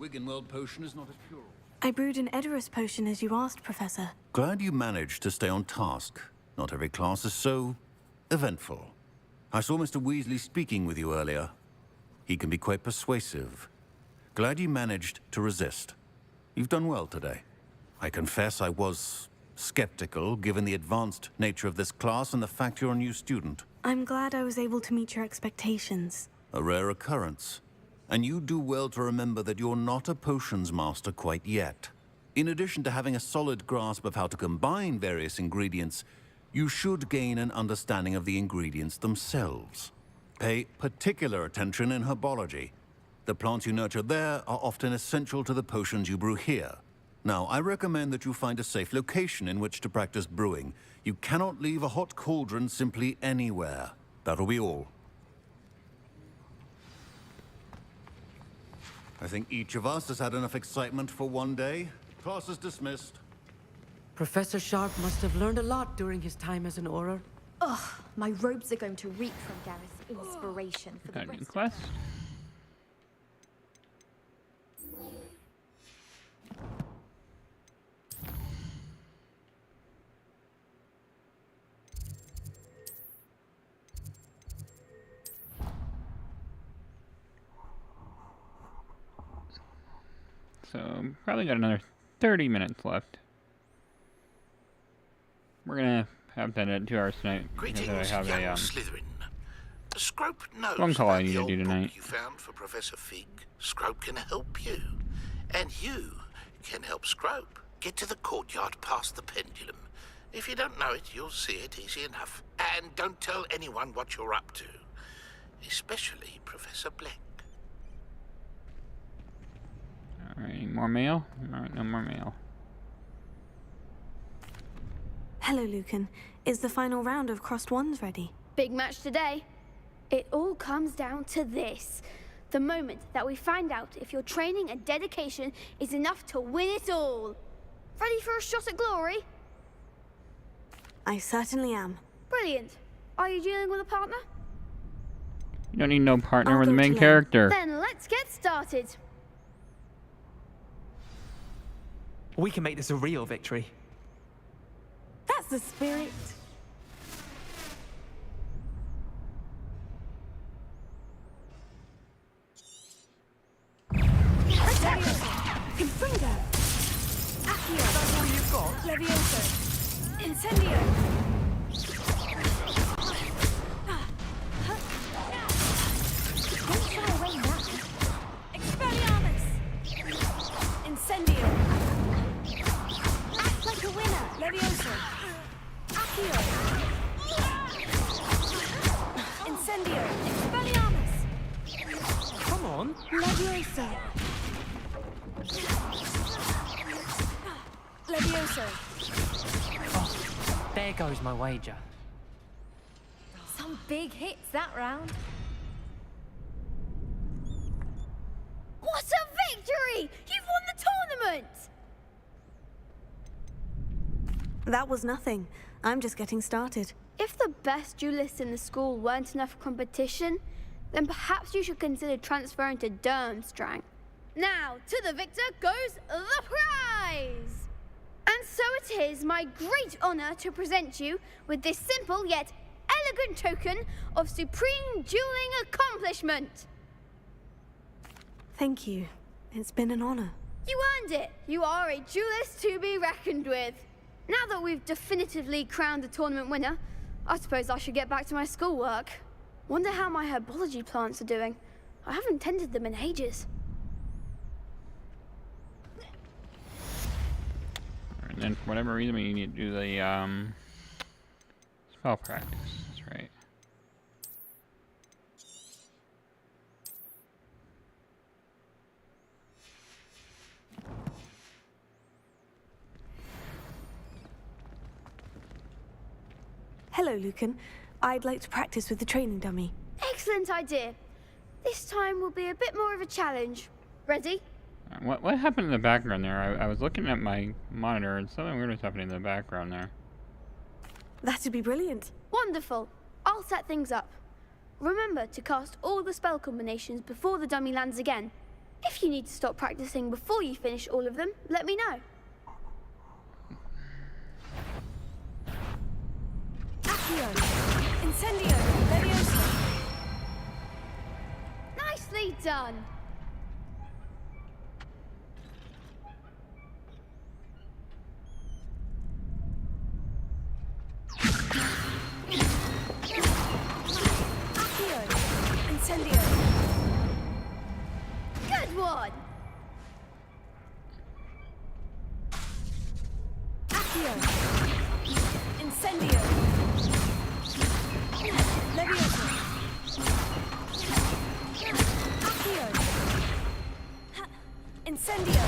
Speaker 16: Wiggenweld potion is not a cure.
Speaker 17: I brewed an Edorus potion as you asked, Professor.
Speaker 16: Glad you managed to stay on task. Not every class is so eventful. I saw Mr. Weasley speaking with you earlier. He can be quite persuasive. Glad you managed to resist. You've done well today. I confess I was skeptical, given the advanced nature of this class and the fact you're a new student.
Speaker 17: I'm glad I was able to meet your expectations.
Speaker 16: A rare occurrence. And you do well to remember that you're not a potions master quite yet. In addition to having a solid grasp of how to combine various ingredients, you should gain an understanding of the ingredients themselves. Pay particular attention in herbology. The plants you nurture there are often essential to the potions you brew here. Now, I recommend that you find a safe location in which to practice brewing. You cannot leave a hot cauldron simply anywhere. That'll be all. I think each of us has had enough excitement for one day. Class is dismissed.
Speaker 12: Professor Sharp must have learned a lot during his time as an Auror.
Speaker 21: Ugh, my robes are going to reek from Gareth's inspiration for the rest.
Speaker 1: Quest. So, probably got another 30 minutes left. We're gonna have that at 2 hours tonight because I have a
Speaker 9: Slytherin. Scrope knows
Speaker 1: phone call I
Speaker 9: about
Speaker 1: need
Speaker 9: the
Speaker 1: to
Speaker 9: old
Speaker 1: do
Speaker 9: book
Speaker 1: tonight.
Speaker 9: you found for Professor Fig. Scrope can help you, and you can help Scrope get to the courtyard past the pendulum. If you don't know it, you'll see it easy enough. And don't tell anyone what you're up to, especially Professor Black.
Speaker 1: Alright, more mail? Alright, no more mail.
Speaker 17: Hello, Lucan. Is the final round of Crossed Wands ready?
Speaker 19: Big match today. It all comes down to this. The moment that we find out if your training and dedication is enough to win it all. Ready for a shot at glory?
Speaker 17: I certainly am.
Speaker 19: Brilliant. Are you dealing with a partner?
Speaker 1: You don't need no partner with the main character.
Speaker 19: Then let's get started.
Speaker 24: We can make this a real victory.
Speaker 17: That's the spirit.
Speaker 19: Confringo! Accio!
Speaker 24: That's all you've got?
Speaker 19: Levioso! Incendio! Don't shy away now. Expelliarmus! Incendio! Act like a winner! Levioso! Accio! Incendio! Expelliarmus!
Speaker 24: Come on!
Speaker 19: Levioso! Levioso!
Speaker 13: Oh, there goes my wager.
Speaker 21: Some big hits that round.
Speaker 19: What a victory! You've won the tournament!
Speaker 17: That was nothing. I'm just getting started.
Speaker 19: If the best duelists in the school weren't enough competition, then perhaps you should consider transferring to Durmstrang. Now, to the victor goes the prize! And so it is my great honor to present you with this simple yet elegant token of supreme dueling accomplishment.
Speaker 17: Thank you. It's been an honor.
Speaker 19: You earned it. You are a duelist to be reckoned with. Now that we've definitively crowned the tournament winner, I suppose I should get back to my schoolwork. Wonder how my herbology plants are doing. I haven't tended them in ages.
Speaker 1: And then for whatever reason we need to do the spell practice. That's right.
Speaker 17: Hello, Lucan. I'd like to practice with the training dummy.
Speaker 19: Excellent idea. This time will be a bit more of a challenge. Ready?
Speaker 1: What happened in the background there? I was looking at my monitor and something weird was happening in the background there.
Speaker 17: That'd be brilliant.
Speaker 19: Wonderful. I'll set things up. Remember to cast all the spell combinations before the dummy lands again. If you need to stop practicing before you finish all of them, let me know.
Speaker 17: Accio! Incendio! Leviosa!
Speaker 19: Nicely done.
Speaker 17: Accio! Incendio!
Speaker 19: Good one.
Speaker 17: Accio! Incendio! Leviosa! Accio! Incendio!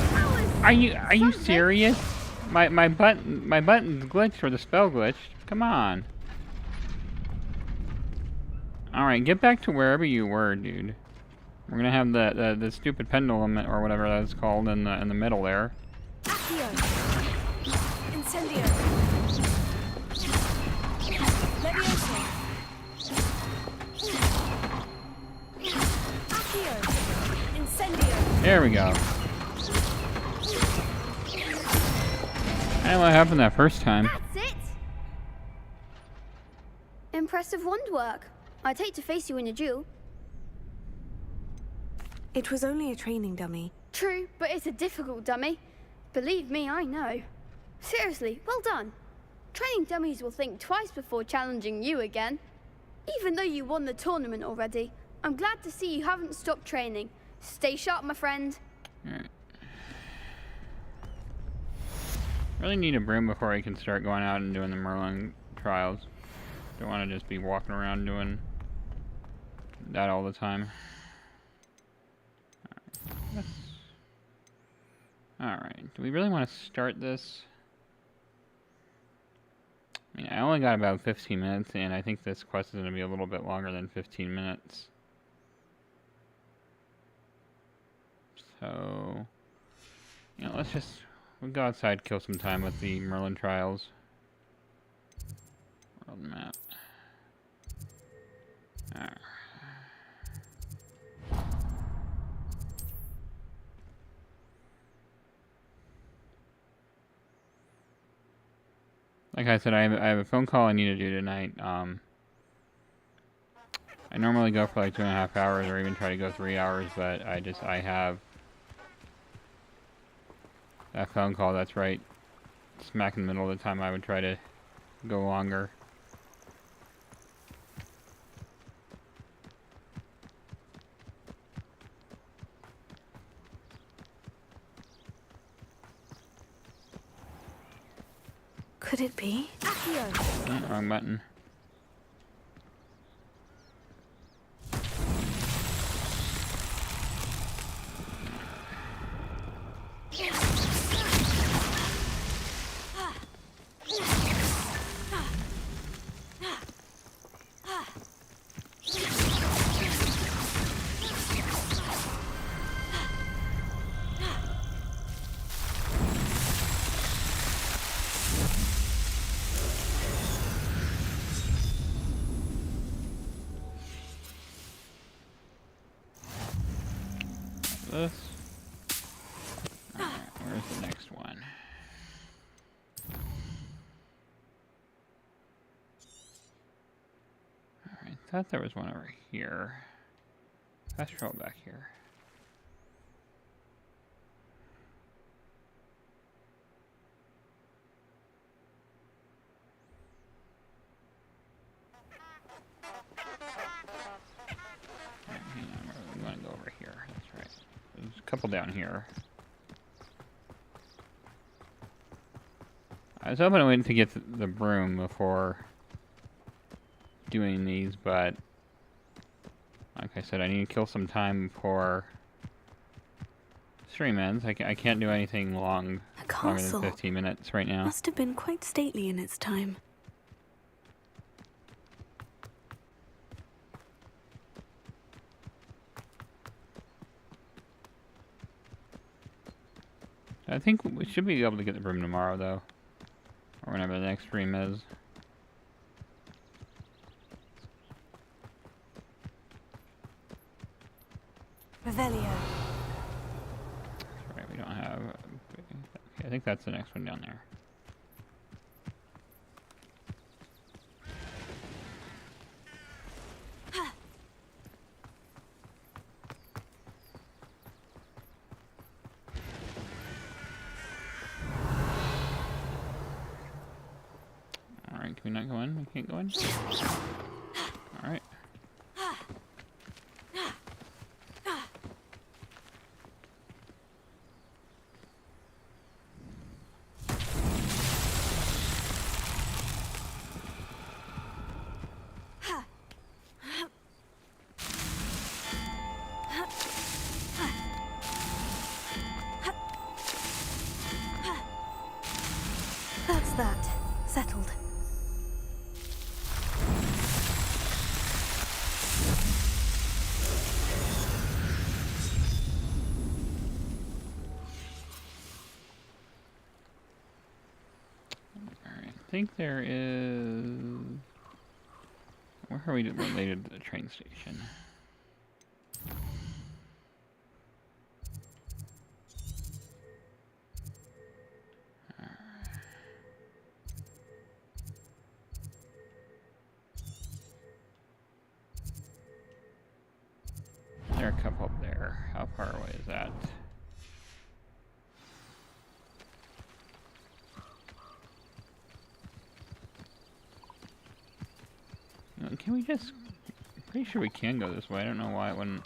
Speaker 1: Are you serious? My button's glitched or the spell glitched. Come on. Alright, get back to wherever you were, dude. We're gonna have the stupid pendulum or whatever that's called in the middle there.
Speaker 17: Accio! Incendio! Leviosa! Accio! Incendio!
Speaker 1: There we go. I don't know what happened that first time.
Speaker 19: That's it. Impressive wand work. I'd hate to face you in a duel.
Speaker 17: It was only a training dummy.
Speaker 19: True, but it's a difficult dummy. Believe me, I know. Seriously, well done. Training dummies will think twice before challenging you again. Even though you won the tournament already, I'm glad to see you haven't stopped training. Stay sharp, my friend.
Speaker 1: Alright. Really need a broom before I can start going out and doing the Merlin trials. Don't want to just be walking around doing that all the time. Alright, do we really want to start this? I mean, I only got about 15 minutes, and I think this quest is going to be a little bit longer than 15 minutes. So, you know, we'll go outside, kill some time with the Merlin trials. World map. Alright. Like I said, I have a phone call I need to do tonight. I normally go for like 2.5 hours or even try to go 3 hours, but I have that phone call that's right smack in the middle of the time I would try to go longer.
Speaker 17: Could it be?
Speaker 1: Oh, wrong button. This. Alright, where's the next one? Alright, thought there was one over here. Fast travel back here. Hang on, we want to go over here. That's right. There's a couple down here. I was hoping I waited to get the broom before doing these, but like I said, I need to kill some time before stream ends. I can't do anything longer than 15 minutes right now.
Speaker 17: Must have been quite stately in its time.
Speaker 1: I think we should be able to get the room tomorrow, though. Or whenever the next stream is.
Speaker 17: Revelio.
Speaker 1: That's right, we don't have... Okay, I think that's the next one down there. Alright, can we not go in? We can't go in? Alright.
Speaker 17: That's that. Settled.
Speaker 1: I think there is... Where are we related to the train station? There are a couple up there. How far away is that? Can we just... I'm pretty sure we can go this way. I don't know why it wouldn't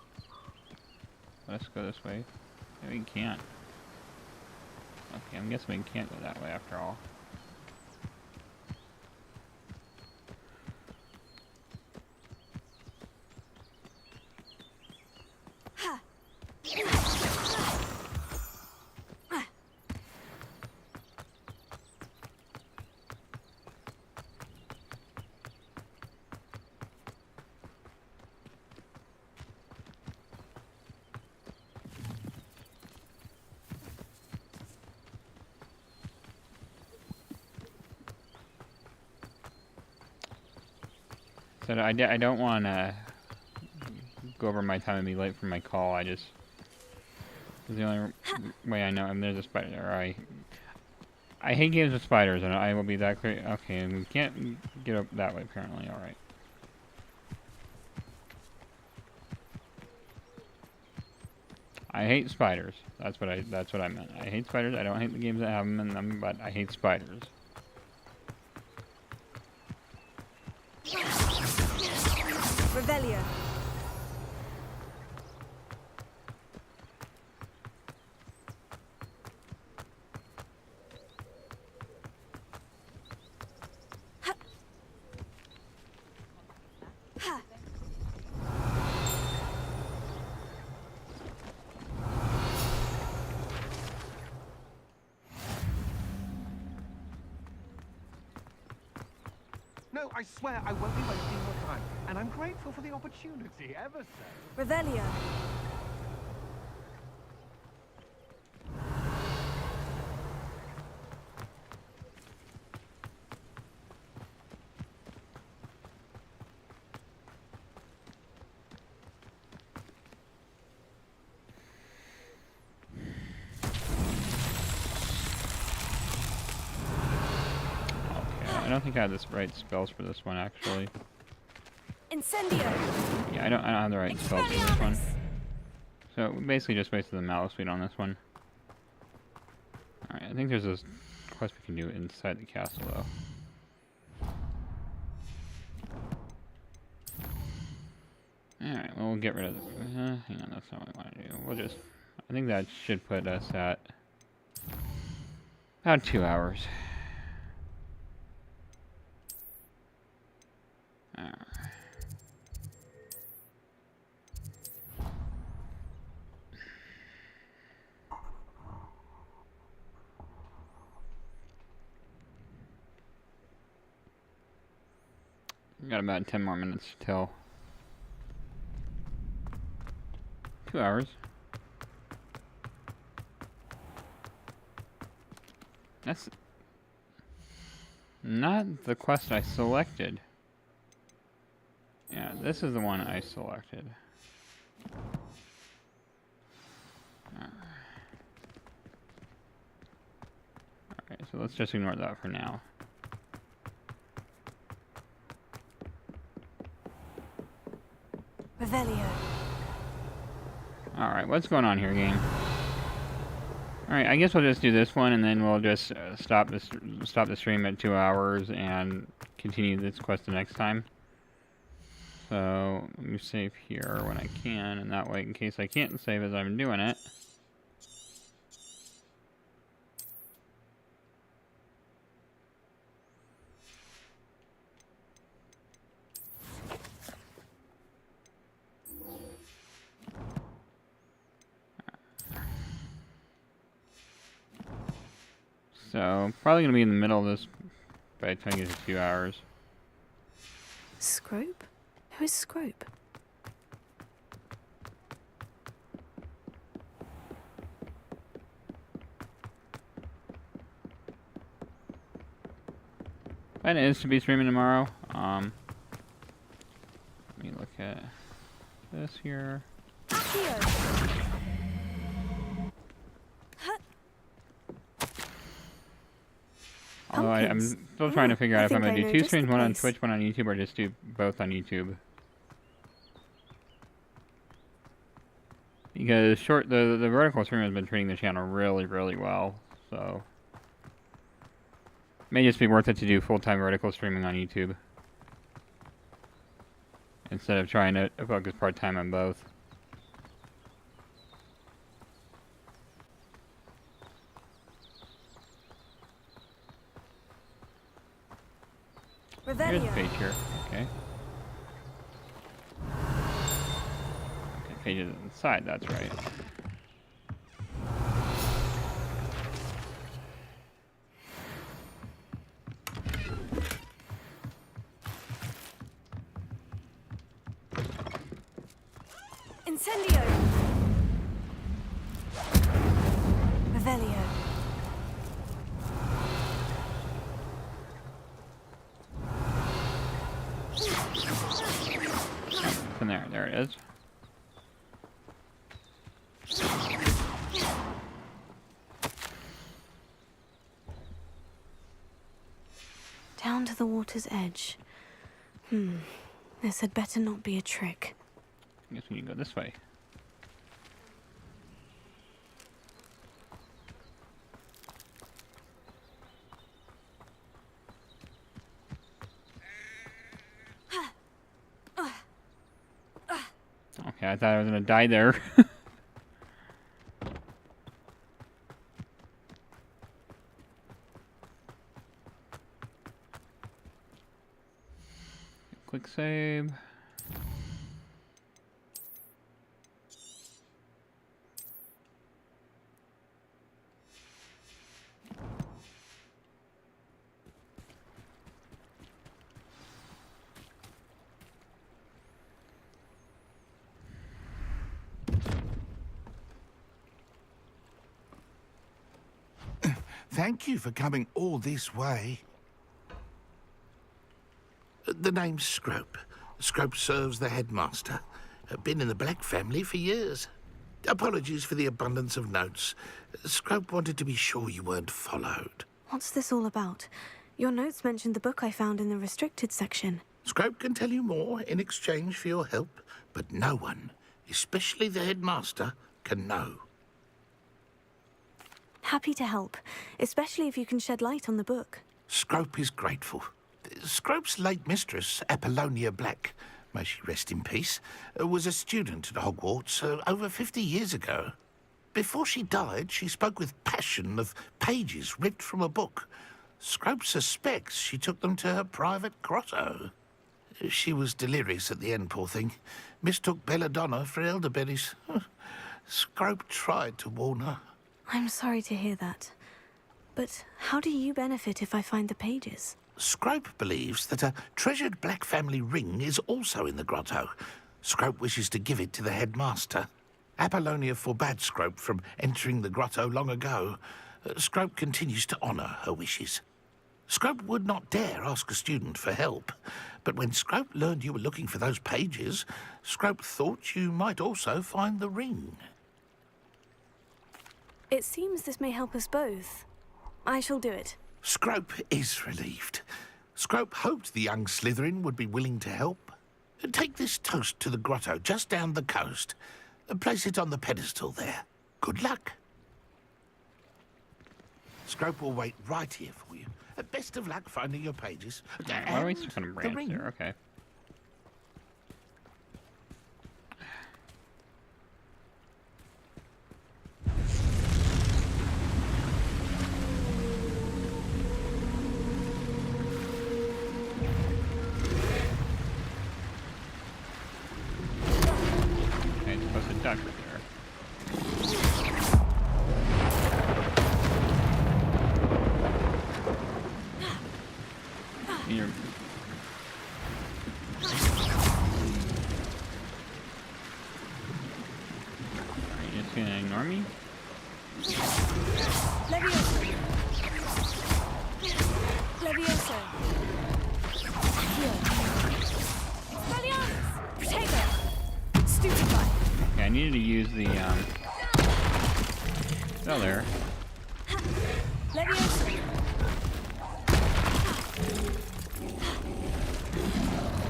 Speaker 1: let us go this way. Maybe we can't. Okay, I'm guessing we can't go that way after all. So I don't want to go over my time and be late for my call. I just... It's the only way I know. I mean, there's a spider there. I hate games with spiders, and I will be that clear. Okay, and we can't get up that way, apparently. Alright. I hate spiders. That's what I meant. I hate spiders. I don't hate the games that have them in them, but I hate spiders.
Speaker 11: Revelio.
Speaker 2: No, I swear I won't be wasting your time, and I'm grateful for the opportunity, ever so.
Speaker 11: Revelio.
Speaker 1: I don't think I have the right spells for this one, actually.
Speaker 11: Incendio.
Speaker 1: Yeah, I don't have the right spells for this one. So we basically just wasted the mallow speed on this one. Alright, I think there's a quest we can do inside the castle, though. Alright, well, we'll get rid of the... hang on, that's not what I want to do. We'll just... I think that should put us at... about 2 hours. Got about 10 more minutes till 2 hours. That's not the quest I selected. Yeah, this is the one I selected. Alright, so let's just ignore that for now.
Speaker 17: Revelio.
Speaker 1: Alright, what's going on here, game? Alright, I guess we'll just do this one, and then we'll just stop the stream at 2 hours and continue this quest the next time. So, let me save here when I can, and that way, in case I can't save as I'm doing it. So, probably going to be in the middle of this by the time I get to 2 hours.
Speaker 17: Scrope? Who is Scrope?
Speaker 1: Plan is to be streaming tomorrow. Let me look at this here. Although I'm still trying to figure out if I'm going to do 2 streams, one on Twitch, one on YouTube, or just do both on YouTube. Because the vertical stream has been treating the channel really, really well, so may just be worth it to do full-time vertical streaming on YouTube instead of trying to focus part-time on both. Here's the page here. Okay. Okay, pages inside, that's right.
Speaker 17: Incendio. Revelio.
Speaker 1: And there it is.
Speaker 17: Down to the water's edge. This had better not be a trick.
Speaker 1: I guess we can go this way. Okay, I thought I was gonna die there. Quick save.
Speaker 9: Thank you for coming all this way. The name's Scrope. Scrope serves the headmaster. Been in the Black family for years. Apologies for the abundance of notes. Scrope wanted to be sure you weren't followed.
Speaker 17: What's this all about? Your notes mentioned the book I found in the restricted section.
Speaker 9: Scrope can tell you more in exchange for your help, but no one, especially the headmaster, can know.
Speaker 17: Happy to help, especially if you can shed light on the book.
Speaker 9: Scrope is grateful. Scrope's late mistress, Apollonia Black, may she rest in peace, was a student at Hogwarts over 50 years ago. Before she died, she spoke with passion of pages ripped from a book. Scrope suspects she took them to her private grotto. She was delirious at the end, poor thing. Mistook belladonna for elderberries. Scrope tried to warn her.
Speaker 17: I'm sorry to hear that. But how do you benefit if I find the pages?
Speaker 9: Scrope believes that a treasured Black family ring is also in the grotto. Scrope wishes to give it to the headmaster. Apollonia forbade Scrope from entering the grotto long ago. Scrope continues to honour her wishes. Scrope would not dare ask a student for help, but when Scrope learned you were looking for those pages, Scrope thought you might also find the ring.
Speaker 17: It seems this may help us both. I shall do it.
Speaker 9: Scrope is relieved. Scrope hoped the young Slytherin would be willing to help. Take this toast to the grotto just down the coast. Place it on the pedestal there. Good luck. Scrope will wait right here for you. Best of luck finding your pages.
Speaker 1: Why are we stuck on a branch there? Okay. Okay, it's supposed to duck right there. You're... Are you just gonna ignore me?
Speaker 11: Levioso. Levioso. Expelliarmus. Protego. Stupefy.
Speaker 1: Yeah, I needed to use the oh, there.
Speaker 11: Levioso.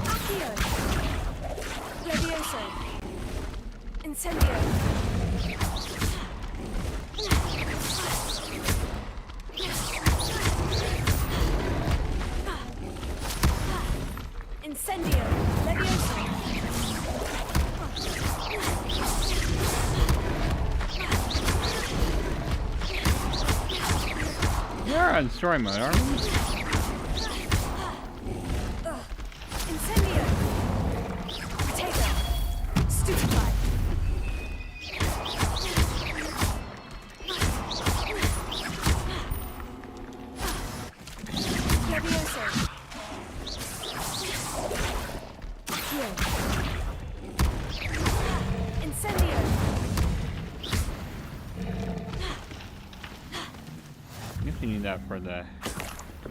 Speaker 11: Accio. Levioso. Incendio. Incendio. Levioso.
Speaker 1: We're on story mode, aren't we?
Speaker 11: Incendio. Protego. Stupefy. Levioso. Accio. Incendio.
Speaker 1: I guess you need that for the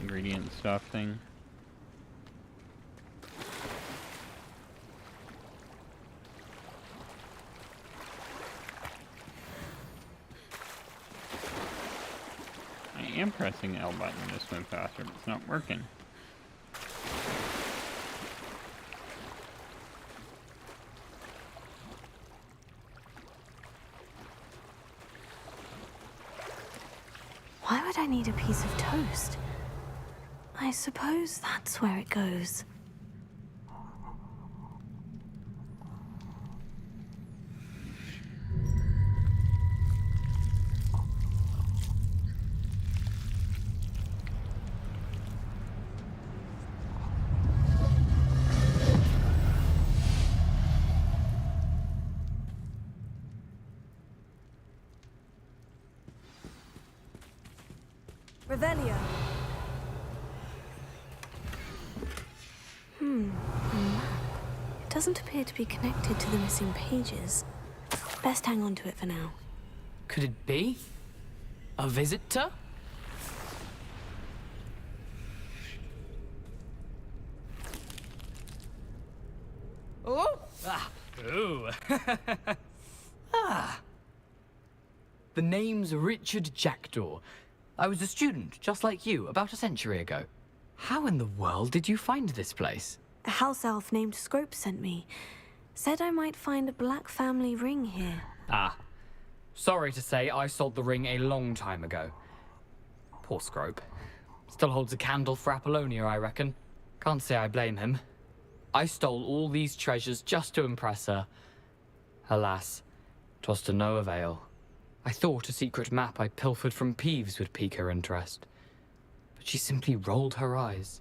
Speaker 1: ingredient stuff thing. I am pressing L button to swim faster, but it's not working.
Speaker 17: Why would I need a piece of toast? I suppose that's where it goes.
Speaker 11: Revelio.
Speaker 17: A map. It doesn't appear to be connected to the missing pages. Best hang on to it for now.
Speaker 13: Could it be? A visitor? Oh! Ah! Ooh! Ah! The name's Richard Jackdaw. I was a student, just like you, about a century ago. How in the world did you find this place?
Speaker 17: A house elf named Scrope sent me. Said I might find a black family ring here.
Speaker 13: Ah. Sorry to say, I sold the ring a long time ago. Poor Scrope. Still holds a candle for Apollonia, I reckon. Can't say I blame him. I stole all these treasures just to impress her. Alas, 'twas to no avail. I thought a secret map I pilfered from Peeves would pique her interest. But she simply rolled her eyes.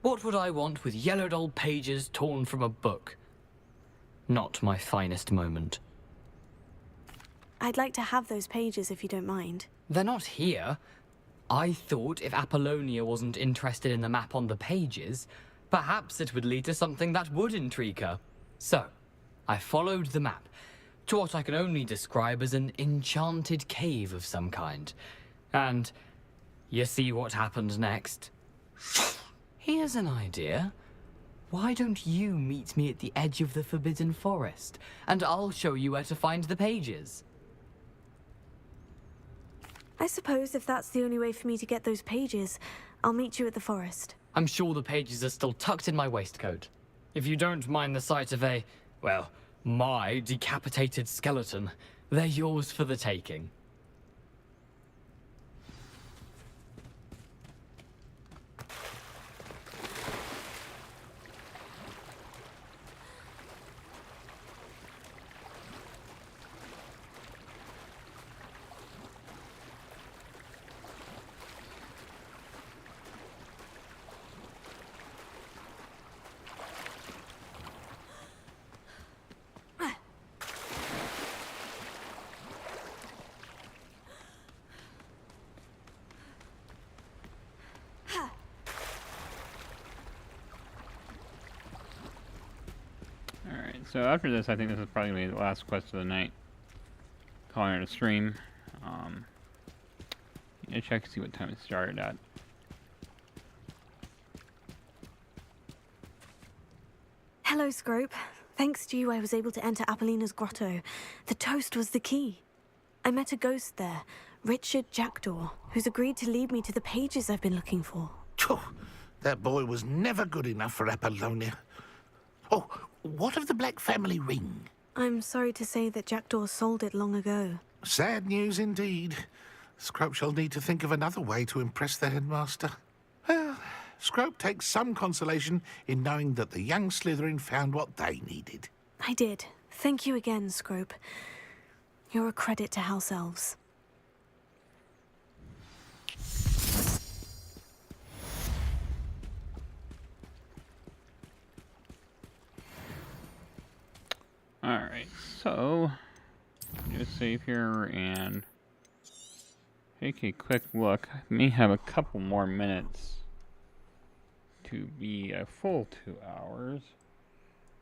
Speaker 13: What would I want with yellowed old pages torn from a book? Not my finest moment.
Speaker 17: I'd like to have those pages if you don't mind.
Speaker 13: They're not here. I thought if Apollonia wasn't interested in the map on the pages, perhaps it would lead to something that would intrigue her. So, I followed the map to what I can only describe as an enchanted cave of some kind. And you see what happened next? Here's an idea. Why don't you meet me at the edge of the Forbidden Forest, and I'll show you where to find the pages?
Speaker 17: I suppose if that's the only way for me to get those pages, I'll meet you at the forest.
Speaker 13: I'm sure the pages are still tucked in my waistcoat. If you don't mind the sight of a, well, my decapitated skeleton, they're yours for the taking.
Speaker 1: So after this, I think this is probably going to be the last quest of the night. Calling it a stream. Check to see what time it started at.
Speaker 17: Hello, Scrope. Thanks to you, I was able to enter Apollina's grotto. The toast was the key. I met a ghost there, Richard Jackdaw, who's agreed to lead me to the pages I've been looking for.
Speaker 9: That boy was never good enough for Apollonia. Oh, what of the Black family ring?
Speaker 17: I'm sorry to say that Jackdaw sold it long ago.
Speaker 9: Sad news indeed. Scrope shall need to think of another way to impress the headmaster. Well, Scrope takes some consolation in knowing that the young Slytherin found what they needed.
Speaker 17: I did. Thank you again, Scrope. You're a credit to House Elves.
Speaker 1: Alright, so just save here and take a quick look. I may have a couple more minutes to be a full 2 hours.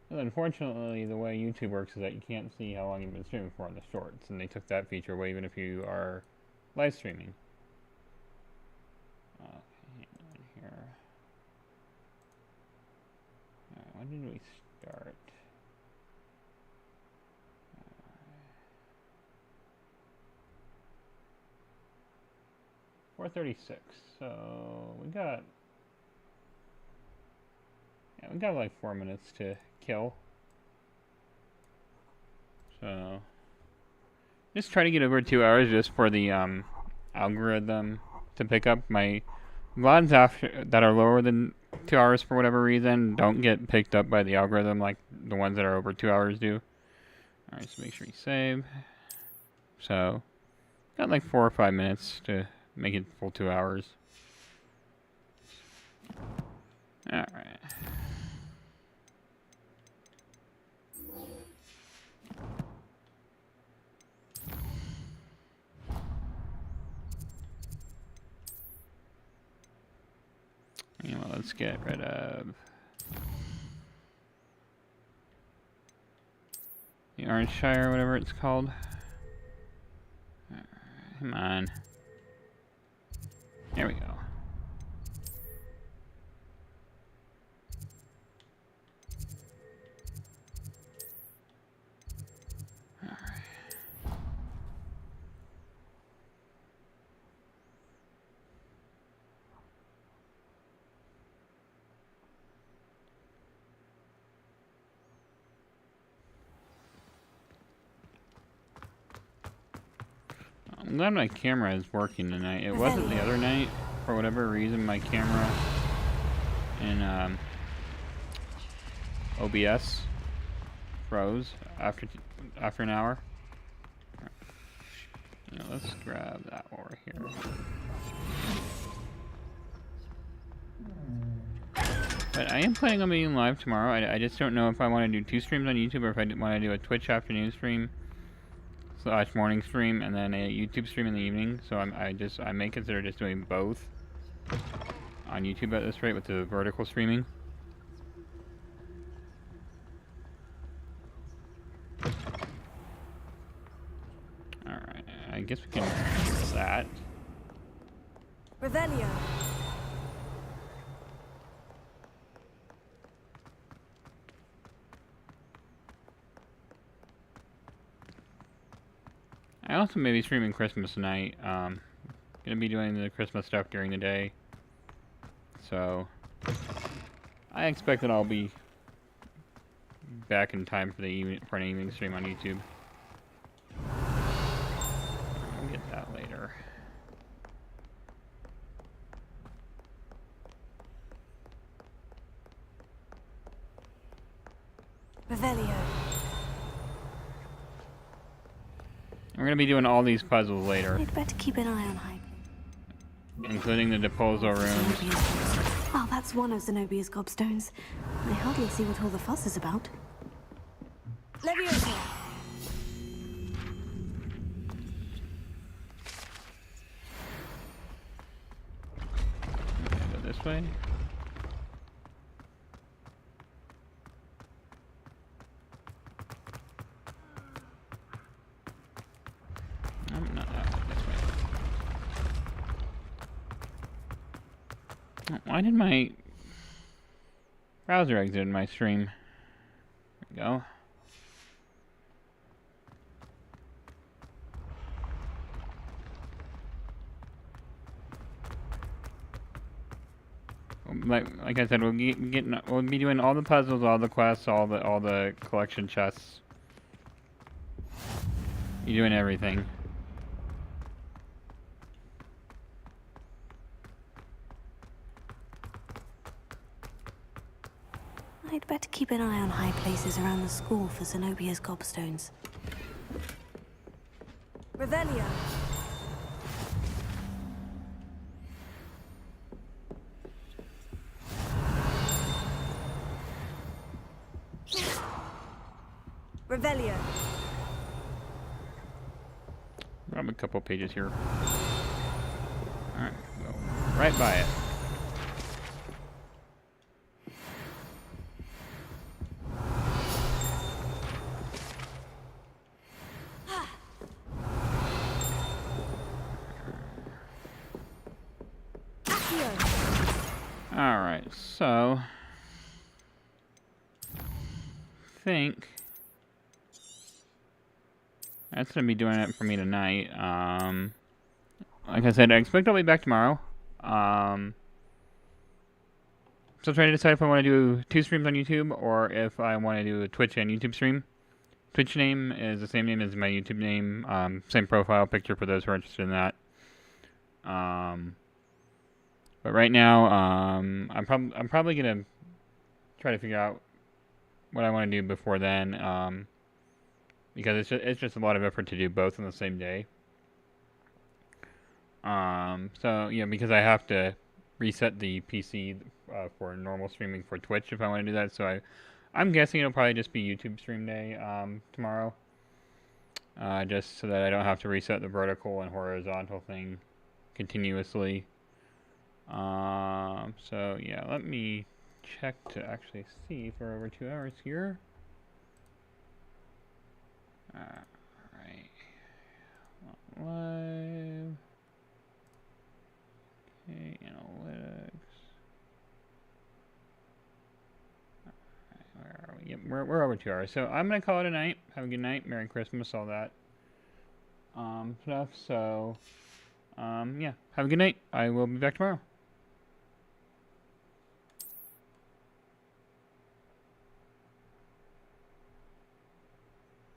Speaker 1: But unfortunately, the way YouTube works is that you can't see how long you've been streaming for on the shorts, and they took that feature away even if you are live streaming. Hang on here. When did we start? 4:36. So we got like 4 minutes to kill. So just try to get over 2 hours just for the algorithm to pick up. My VODs after that are lower than 2 hours for whatever reason don't get picked up by the algorithm like the ones that are over 2 hours do. Alright, so make sure you save. So got like 4 or 5 minutes to make it full 2 hours. Alright. Anyway, let's get rid of the Orange Shire, whatever it's called. Come on. There we go. I'm glad my camera is working tonight. It wasn't the other night. For whatever reason, my camera in OBS froze after an hour. You know, let's grab that while we're here. But I am planning on being live tomorrow. I just don't know if I want to do 2 streams on YouTube or if I want to do a Twitch afternoon stream / morning stream and then a YouTube stream in the evening. So I may consider just doing both on YouTube at this rate with the vertical streaming. Alright, I guess we can do that.
Speaker 7: Revelio.
Speaker 1: I also may be streaming Christmas night. Gonna be doing the Christmas stuff during the day. So I expect that I'll be back in time for the an evening stream on YouTube. I'll get that later.
Speaker 17: Revelio.
Speaker 1: We're gonna be doing all these puzzles later,
Speaker 17: I'd better keep an eye on Hype.
Speaker 1: including the disposal rooms.
Speaker 17: Oh, that's one of Zenobia's gobstones. I hardly see what all the fuss is about.
Speaker 7: Leviosa.
Speaker 1: Okay, go this way. Not that way, this way. Oh, why did my browser exit my stream? There we go. Like I said, we'll be doing all the puzzles, all the quests, all the collection chests. You're doing everything.
Speaker 17: I'd better keep an eye on high places around the school for Zenobia's gobstones.
Speaker 7: Revelio. Revelio.
Speaker 1: Grab a couple pages here. Alright, go right by it. Alright, so think that's gonna be doing it for me tonight. Like I said, I expect I'll be back tomorrow. Still trying to decide if I want to do 2 streams on YouTube or if I want to do a Twitch and YouTube stream. Twitch name is the same name as my YouTube name. Same profile picture for those who are interested in that. But right now, I'm probably gonna try to figure out what I want to do before then, because it's just a lot of effort to do both on the same day. So yeah, because I have to reset the PC for normal streaming for Twitch if I want to do that. So I'm guessing it'll probably just be YouTube stream day tomorrow, just so that I don't have to reset the vertical and horizontal thing continuously. So yeah, let me check to actually see if we're over 2 hours here. Alright. Live. Okay, analytics. Alright, where are we? Yep, we're over 2 hours. So I'm gonna call it a night. Have a good night. Merry Christmas, all that stuff. So yeah, have a good night. I will be back tomorrow.